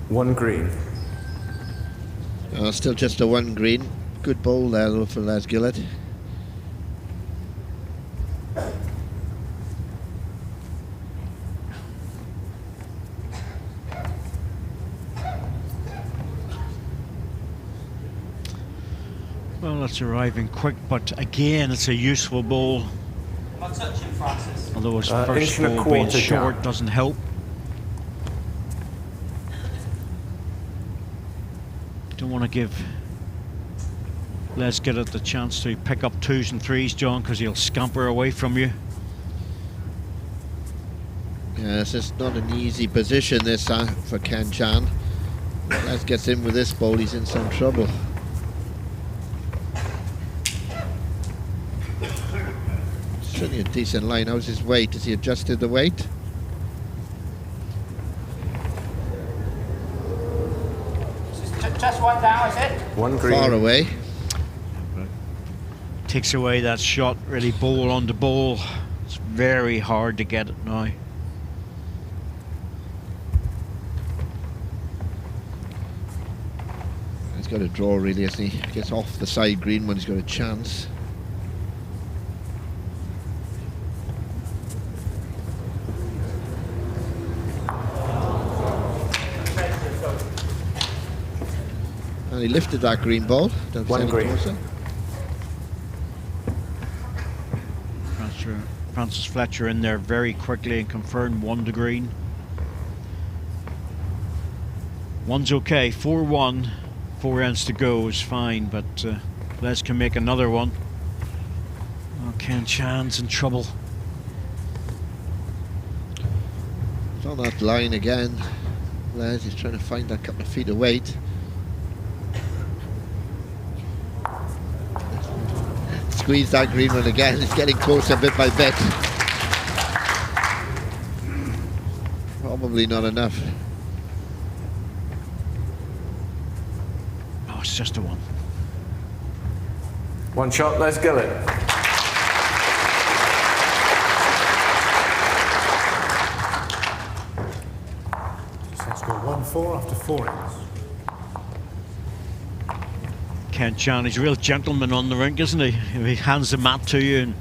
One green. Still just a one green. Good ball there though for Les Gillett. Well, it's arriving quick, but again, it's a useful ball. Am I touching, Francis? Although his Inch first and a ball being quarter, short Jack. doesn't help. Don't want to give Les Gillett the chance to pick up 2s and 3s, John, because he'll scamper away from you. Yeah, it's just not an easy position this for Ken Chan. Les gets in with this ball, he's in some trouble. Certainly a decent line. How's his weight? Has he adjusted the weight? Just one down, is it? One green. Far away. Takes away that shot, really ball on the ball. It's very hard to get it now. He's got a draw really, hasn't he? Gets off the side green when he's got a chance. He lifted that green ball. Don't One say any green. closer. Francis Fletcher in there very quickly and confirmed 1 to green. One's okay, 4-1, 4 ends to go is fine, but Les can make another one. Oh, Ken Chan's in trouble. He's on that line again. Les is trying to find that couple of feet of weight. Squeeze that green one again. It's getting closer bit by bit. Probably not enough. Oh, it's just a 1. One shot, Les Gillett. Set score 1-4 after 4 innings. Ken Chan, he's a real gentleman on the rink, isn't he? He hands the mat to you and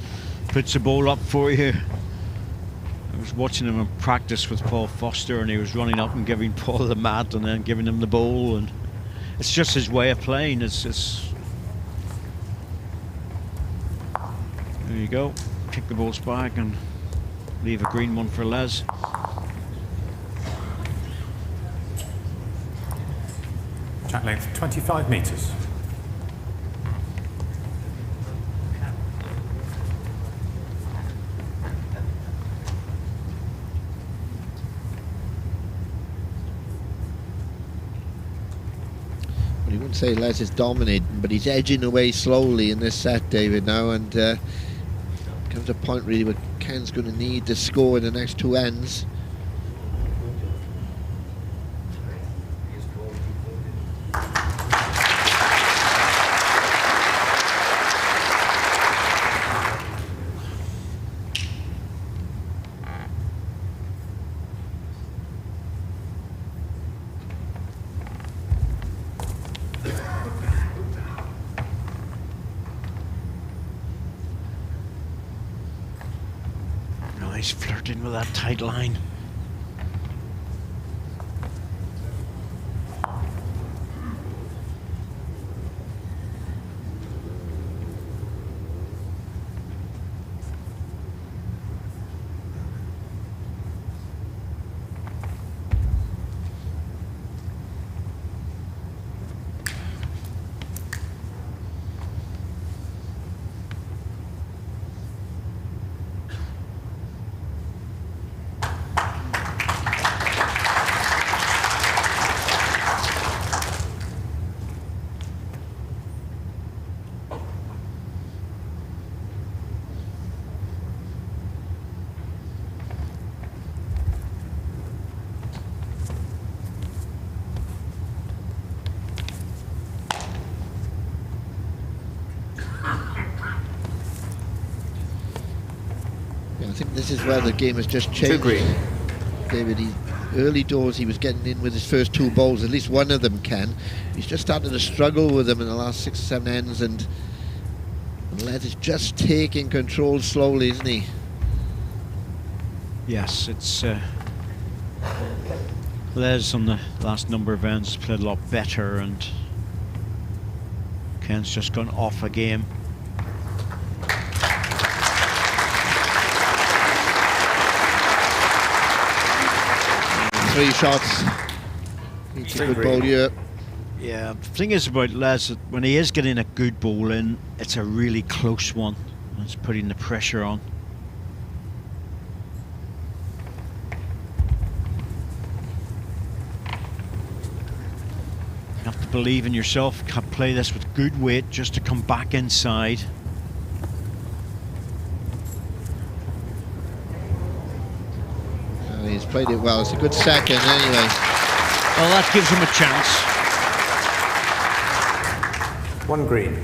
puts the ball up for you. I was watching him in practice with Paul Foster, and he was running up and giving Paul the mat and then giving him the ball, and it's just his way of playing. It's there you go. Kick the balls back and leave a green one for Les. Track length 25 metres. Well, you wouldn't say Les is dominating, but he's edging away slowly in this set, David, now, and comes a point really where Ken's going to need to score in the next 2 ends. He's flirting with that tight line. I think this is where the game has just changed. 2 green. David, early doors he was getting in with his first 2 bowls, at least one of them can. He's just started to struggle with them in the last 6 or 7 ends, and Les is just taking control slowly, isn't he? Yes, it's Les on the last number of ends played a lot better, and Ken's just gone off a game. Three shots. It's a good ball here. Yeah, the thing is about Les, that when he is getting a good ball in, it's a really close one. It's putting the pressure on. You have to believe in yourself. Can't play this with good weight just to come back inside. He's played it well. It's a good second anyway. Well, that gives him a chance. 1 green.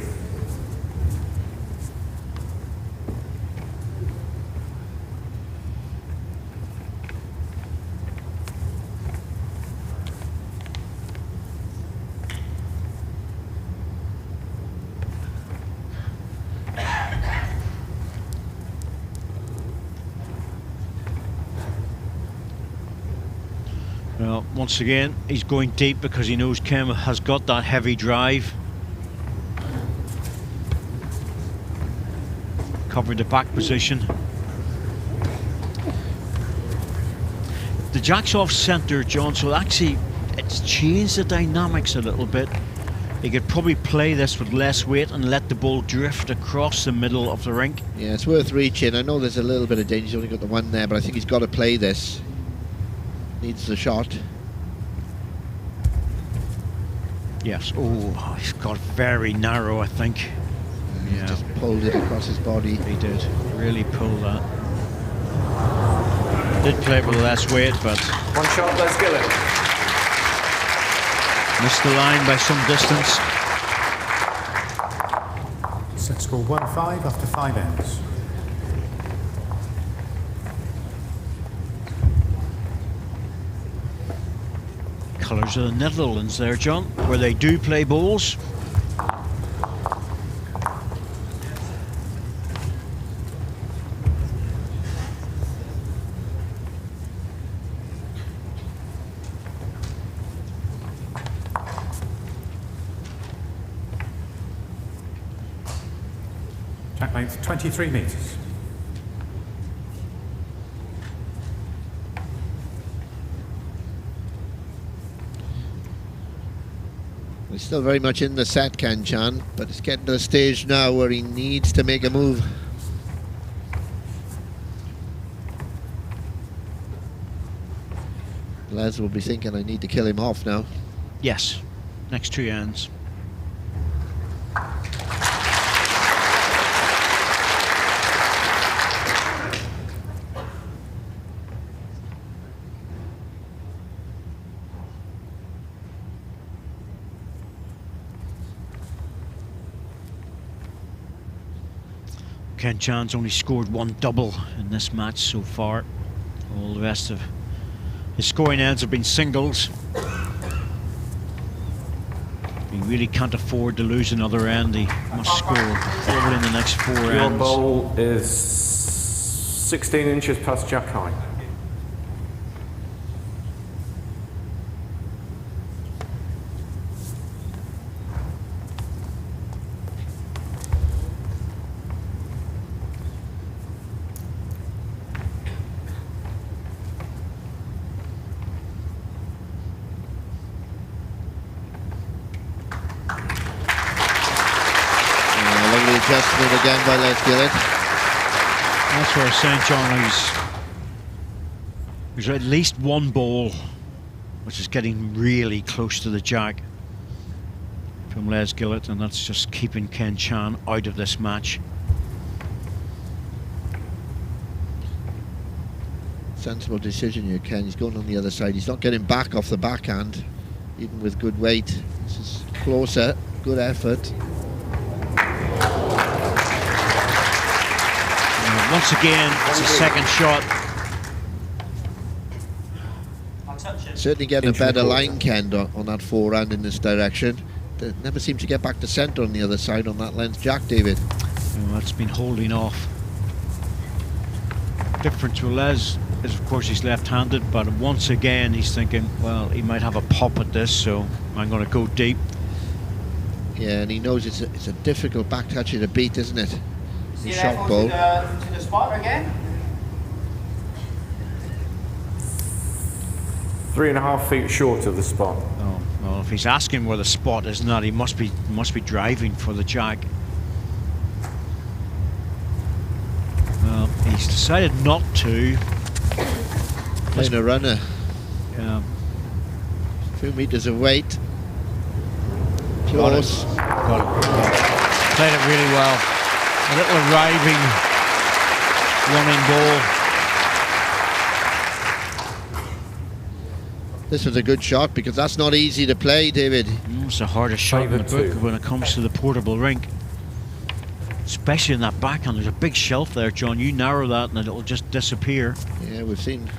Well, once again, he's going deep because he knows Kim has got that heavy drive. Covering the back position. The jack's off centre, John, so actually it's changed the dynamics a little bit. He could probably play this with less weight and let the ball drift across the middle of the rink. Yeah, it's worth reaching. I know there's a little bit of danger. He's only got the one there, but I think he's got to play this. Needs the shot. Yes. Oh, he's got very narrow, I think. Yeah. Just pulled it across his body. He did. Really pulled that. Did play it with less weight, but... One shot, Les Gillett. Missed the line by some distance. Set score 1-5 after 5 ends. Colours of the Netherlands there, John, where they do play bowls. Track length 23 metres. He's still very much in the set, Ken Chan, but it's getting to the stage now where he needs to make a move. Les will be thinking, I need to kill him off now. Yes, next 2 ends. Ken Chan's only scored 1 double in this match so far. All the rest of his scoring ends have been singles. He really can't afford to lose another end. He must score 4 in the next 4 Your ends. bowl is 16 inches past jack height. Adjustment again by Les Gillett. That's what I was saying, John. He's at least 1 ball, which is getting really close to the jack from Les Gillett, and that's just keeping Ken Chan out of this match. Sensible decision here, Ken. He's going on the other side. He's not getting back off the backhand, even with good weight. This is closer, good effort. Once again, it's a second shot. Certainly getting a better line, Ken, on that forehand in this direction. They never seem to get back to centre on the other side on that length jack, David. Well, that's been holding off. Difference with Les is, of course, he's left-handed, but once again he's thinking, well, he might have a pop at this, so I'm going to go deep. Yeah, and he knows it's a difficult back touch to beat, isn't it? See Shot ball. to the spot again. 3.5 feet short of the spot. Oh, well, if he's asking where the spot is not, he must be driving for the jack. Well, he's decided not to. Playing a runner. Yeah. 2 meters of weight. Close. Got it. Played it really well. A little arriving running ball. This was a good shot because that's not easy to play, David. It's the hardest shot in the Favourite book when it comes to the portable rink. Especially in that backhand. There's a big shelf there, John. You narrow that and it'll just disappear. Yeah, we've seen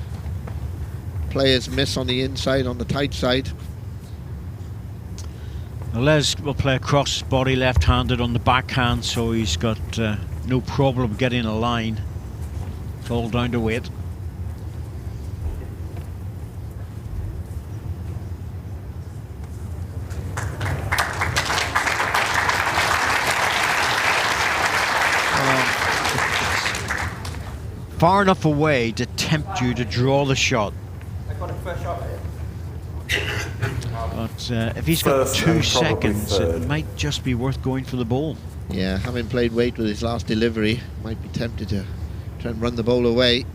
players miss on the inside, on the tight side. Les will play across his body left-handed on the backhand, so he's got no problem getting a line. It's all down to weight. far enough away to tempt you to draw the shot. But if he's got First 2 and probably seconds, third. it might just be worth going for the ball. Yeah, having played weight with his last delivery, might be tempted to try and run the ball away.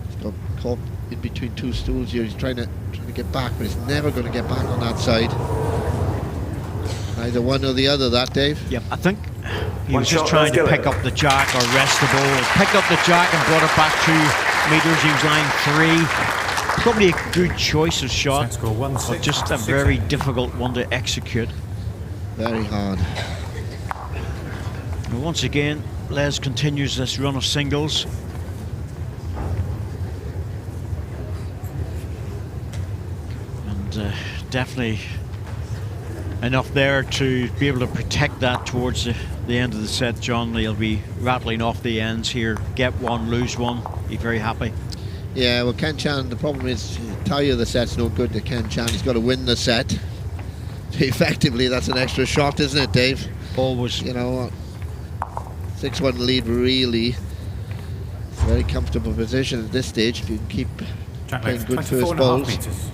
He's got caught in between 2 stools here. He's trying to get back, but he's never going to get back on that side. Either one or the other, that, Dave. Yep, I think he One was just shot, trying let's to get pick it. up the jack or rest the ball. Picked up the jack and brought it back 2 meters. He was line 3. Probably a good choice of shot, Set score 1-6 but just a after 6 very innings. difficult one to execute. Very hard. And once again, Les continues this run of singles. And definitely enough there to be able to protect that towards the end of the set, John. He'll be rattling off the ends here. Get one, lose one. Be very happy. Yeah, well, Ken Chan, the problem is, tie of the set's no good to Ken Chan. He's got to win the set. Effectively, that's an extra shot, isn't it, Dave? Always. You know, 6-1 lead, really. Very comfortable position at this stage if you can keep Jack playing left, good 24 first and a half balls. metres.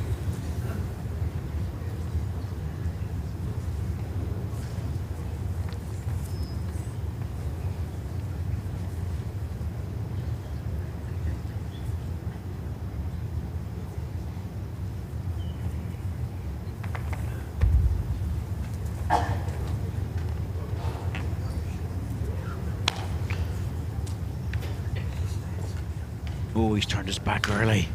Oh, he's turned his back early.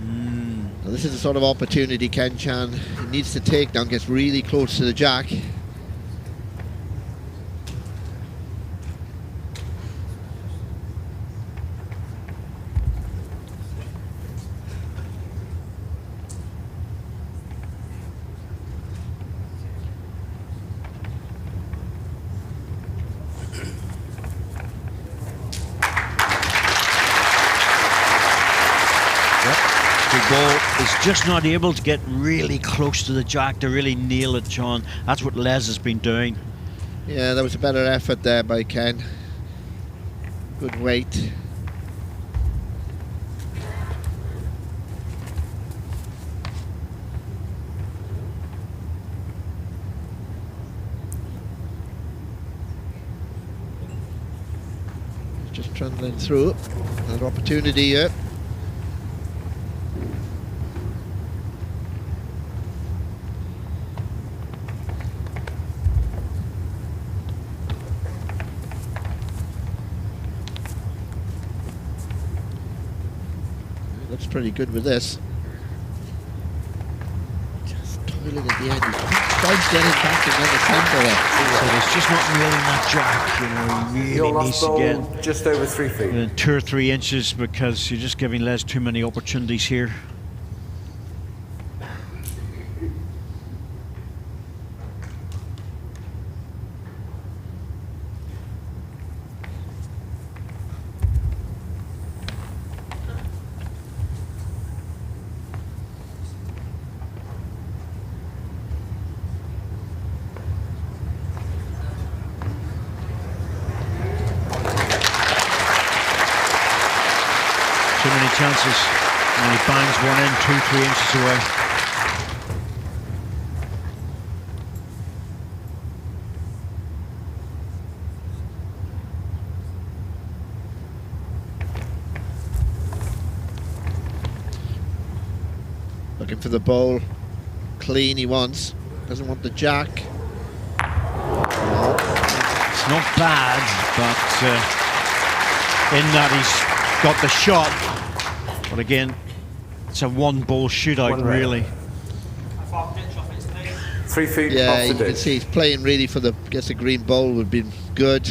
Now, this is the sort of opportunity Ken Chan needs to take now, gets really close to the jack. Big ball is just not able to get really close to the jack to really nail it, John. That's what Les has been doing. Yeah, there was a better effort there by Ken. Good weight. Just trundling through. Another opportunity here. Looks pretty good with this. Just toiling at the end. He's getting back another centre there. So he's just not nailing that jack. You know, he Your really last needs to ball, get just over 3 feet. 2 or 3 inches because you're just giving Les too many opportunities here. Too many chances. And he bangs one in 2-3 inches away. Looking for the ball. Clean he wants. Doesn't want the jack. It's not bad, but in that he's got the shot. But again, it's a 1-ball shootout, One red. really. 3 feet Yeah, off you the can ditch. see he's playing really for the, gets a green ball would be good.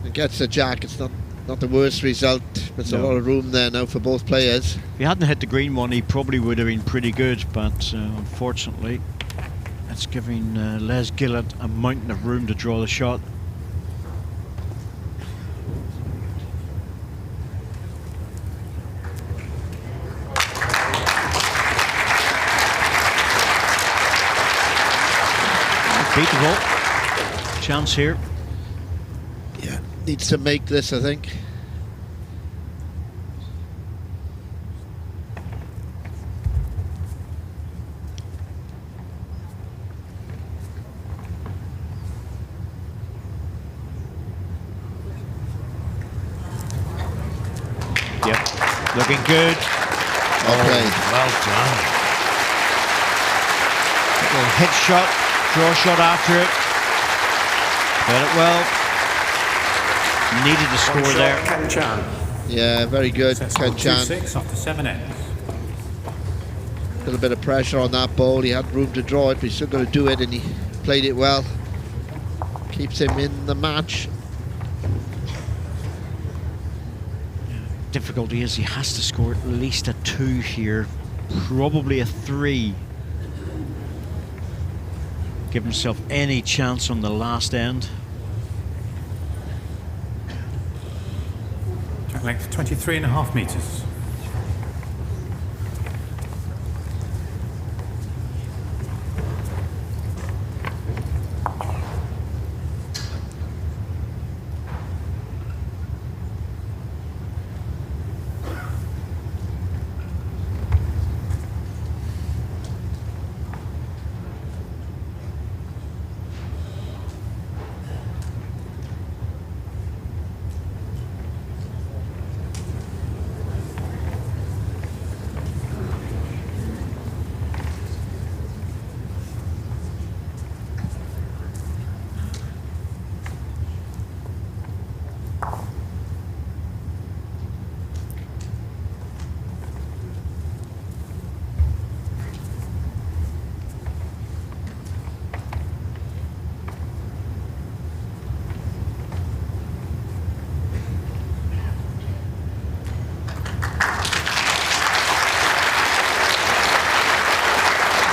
It gets the jack, it's not the worst result. There's a No. lot of room there now for both players. If he hadn't hit the green one, he probably would have been pretty good, but unfortunately, it's giving Les Gillett a mountain of room to draw the shot. unbeatable. Chance here. Yeah, needs to make this, I think. Yep, looking good. Okay. Well done. Little hit shot, draw shot after it. Played it well. Needed the score there. Ken Chan. Yeah, very good, Sets Ken score Chan. 2-6 after 7 ends. A little bit of pressure on that ball. He had room to draw it, but he's still going to do it, and he played it well. Keeps him in the match. Difficulty is he has to score at least a 2 here, probably a 3. Give himself any chance on the last end. Track length 23.5 metres.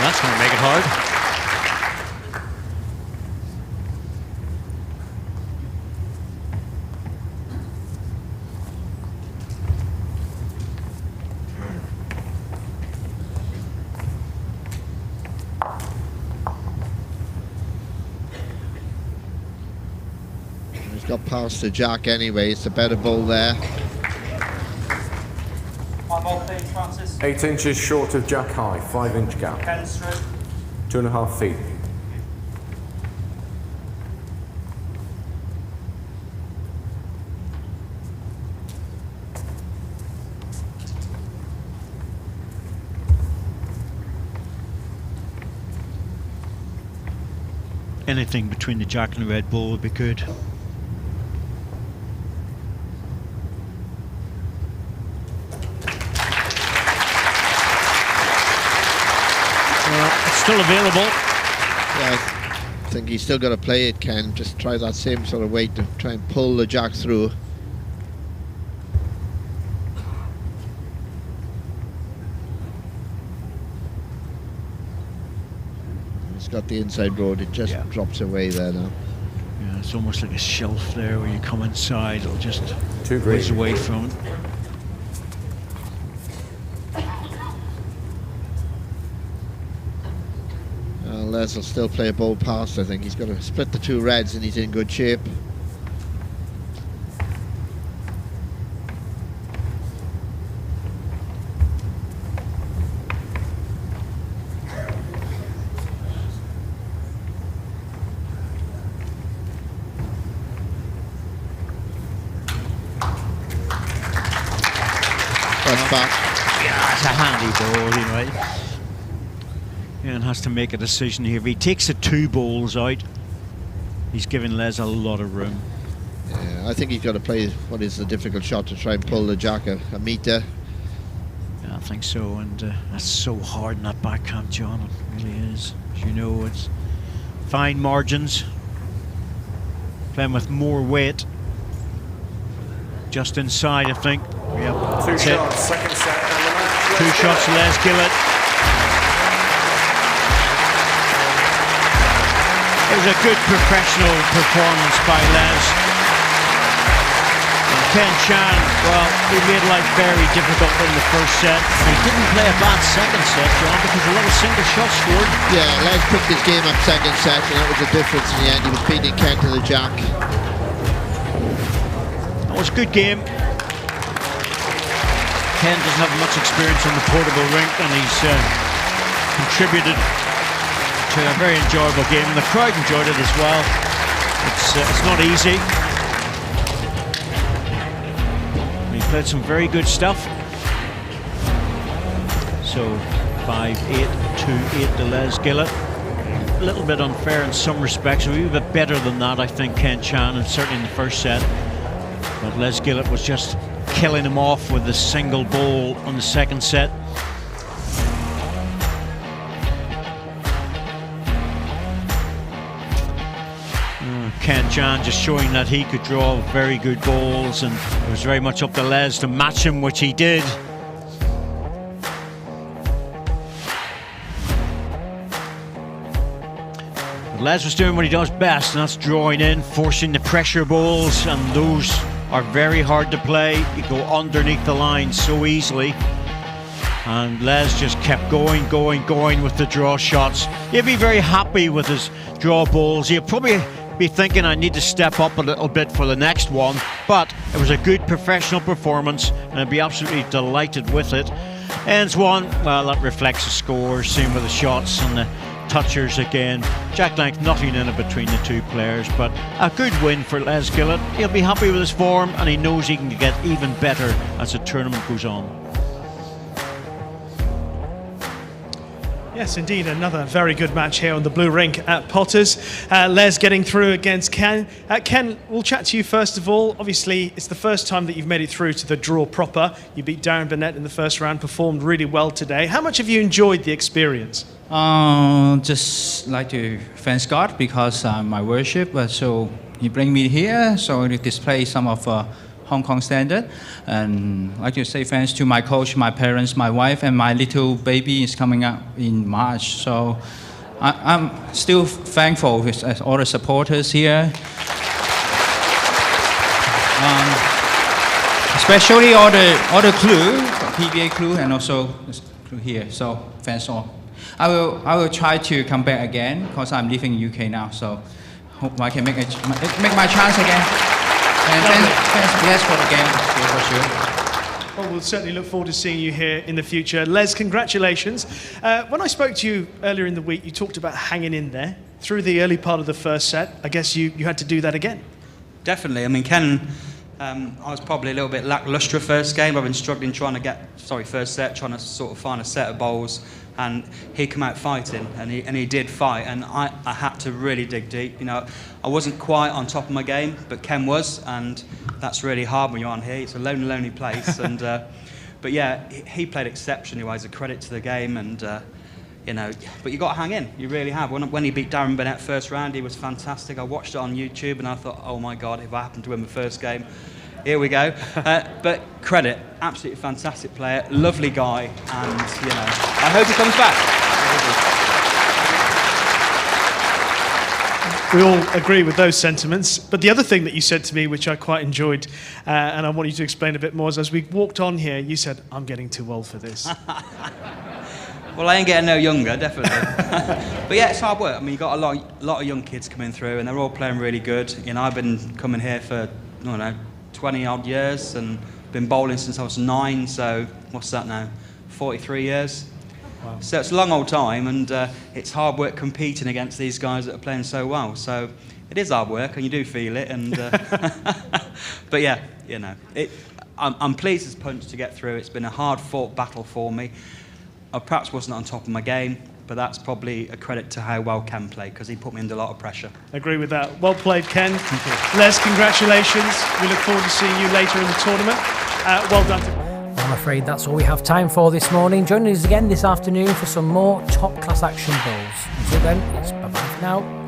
That's going to make it hard. He's got past the jack anyway. It's a better ball there. One more, please, Francis. 8 inches short of jack high, 5-inch gap. Ken through. 2.5 feet. Anything between the jack and the red ball would be good. It's still available. Yeah, I think he's still got to play it, Ken. Just try that same sort of weight to try and pull the jack through. He's got the inside road. It just drops away there now. Yeah, it's almost like a shelf there where you come inside, it'll just Too whiz green. away from it. Les will still play a ball past, I think. He's got to split the two reds and he's in good shape. That's back. Yeah, it's a handy ball anyway. And has to make a decision here. If he takes the 2 balls out, he's giving Les a lot of room. Yeah, I think he's got to play what is the difficult shot to try and pull the jack a metre. Yeah, I think so, and that's so hard in that backhand, John. It really is. As you know, it's fine margins. Playing with more weight. Just inside, I think. Yep. 2 that's shots, it. second set. And the match. 2 shots, Les Gillett. It was a good professional performance by Les. Ken Chan, well, he made life very difficult in the first set. He didn't play a bad second set, John, because a lot of single shots scored. Yeah, Les picked his game up second set, and that was the difference in the end. He was beating Ken to the jack. That was a good game. Ken doesn't have much experience on the portable rink, and he's contributed to a very enjoyable game, and the crowd enjoyed it as well. It's not easy. And he played some very good stuff. So 5-8, 2-8 to Les Gillett. A little bit unfair in some respects, a wee bit better than that, I think, Ken Chan, and certainly in the first set. But Les Gillett was just killing him off with the single ball on the second set. Ken Chan just showing that he could draw very good balls, and it was very much up to Les to match him, which he did. But Les was doing what he does best, and that's drawing in, forcing the pressure balls, and those are very hard to play. You go underneath the line so easily. And Les just kept going with the draw shots. He'll be very happy with his draw balls. He'll probably be thinking, I need to step up a little bit for the next one, but it was a good professional performance, and I'd be absolutely delighted with it. Ends one, well, that reflects the score, same with the shots and the touchers again. Jack length, nothing in it between the two players, but a good win for Les Gillett. He'll be happy with his form, and he knows he can get even better as the tournament goes on. Yes, indeed, another very good match here on the blue rink at Potters. Les getting through against Ken. Ken, we'll chat to you first of all. Obviously, it's the first time that you've made it through to the draw proper. You beat Darren Burnett in the first round, performed really well today. How much have you enjoyed the experience? Just like to thank God because my worship, so he bring me here, so to display some of Hong Kong standard, and I'd like to say thanks to my coach, my parents, my wife, and my little baby is coming up in March. So I'm still thankful with all the supporters here, especially all the crew, PBA crew, and also the crew here. So thanks all. I will try to come back again because I'm living in UK now. So hope I can make my chance again. And thanks Les for the game, for sure. Well, we'll certainly look forward to seeing you here in the future. Les, congratulations. When I spoke to you earlier in the week, you talked about hanging in there through the early part of the first set. I guess you had to do that again. Definitely. I mean, Ken, I was probably a little bit lacklustre first game. I've been struggling first set, trying to sort of find a set of bowls. And he came out fighting, and he did fight, and I had to really dig deep. You know, I wasn't quite on top of my game, but Ken was, and that's really hard when you're on here. It's a lonely place, and but yeah, he played exceptionally well. It's a credit to the game, and you know, but you got to hang in. You really have. When he beat Darren Burnett first round, he was fantastic. I watched it on YouTube, and I thought, oh my God, if I happened to win the first game. Here we go. But credit, absolutely fantastic player, lovely guy, and you know, I hope he comes back. We all agree with those sentiments. But the other thing that you said to me, which I quite enjoyed, and I want you to explain a bit more, is as we walked on here, you said, I'm getting too old for this. Well, I ain't getting no younger, definitely. But yeah, it's hard work. I mean, you've got a lot of young kids coming through, and they're all playing really good. You know, I've been coming here for, I don't know, 20 odd years, and been bowling since I was 9, so what's that now, 43 years. Wow. So it's a long old time, and it's hard work competing against these guys that are playing so well. So it is hard work, and you do feel it. And but yeah, you know, I'm pleased as punch to get through. It's been a hard-fought battle for me. I perhaps wasn't on top of my game, but that's probably a credit to how well Ken played, because he put me under a lot of pressure. Agree with that. Well played, Ken. Les, congratulations. We look forward to seeing you later in the tournament. Well done. I'm afraid that's all we have time for this morning. Join us again this afternoon for some more top-class action bowls. Until then, it's bye-bye for now.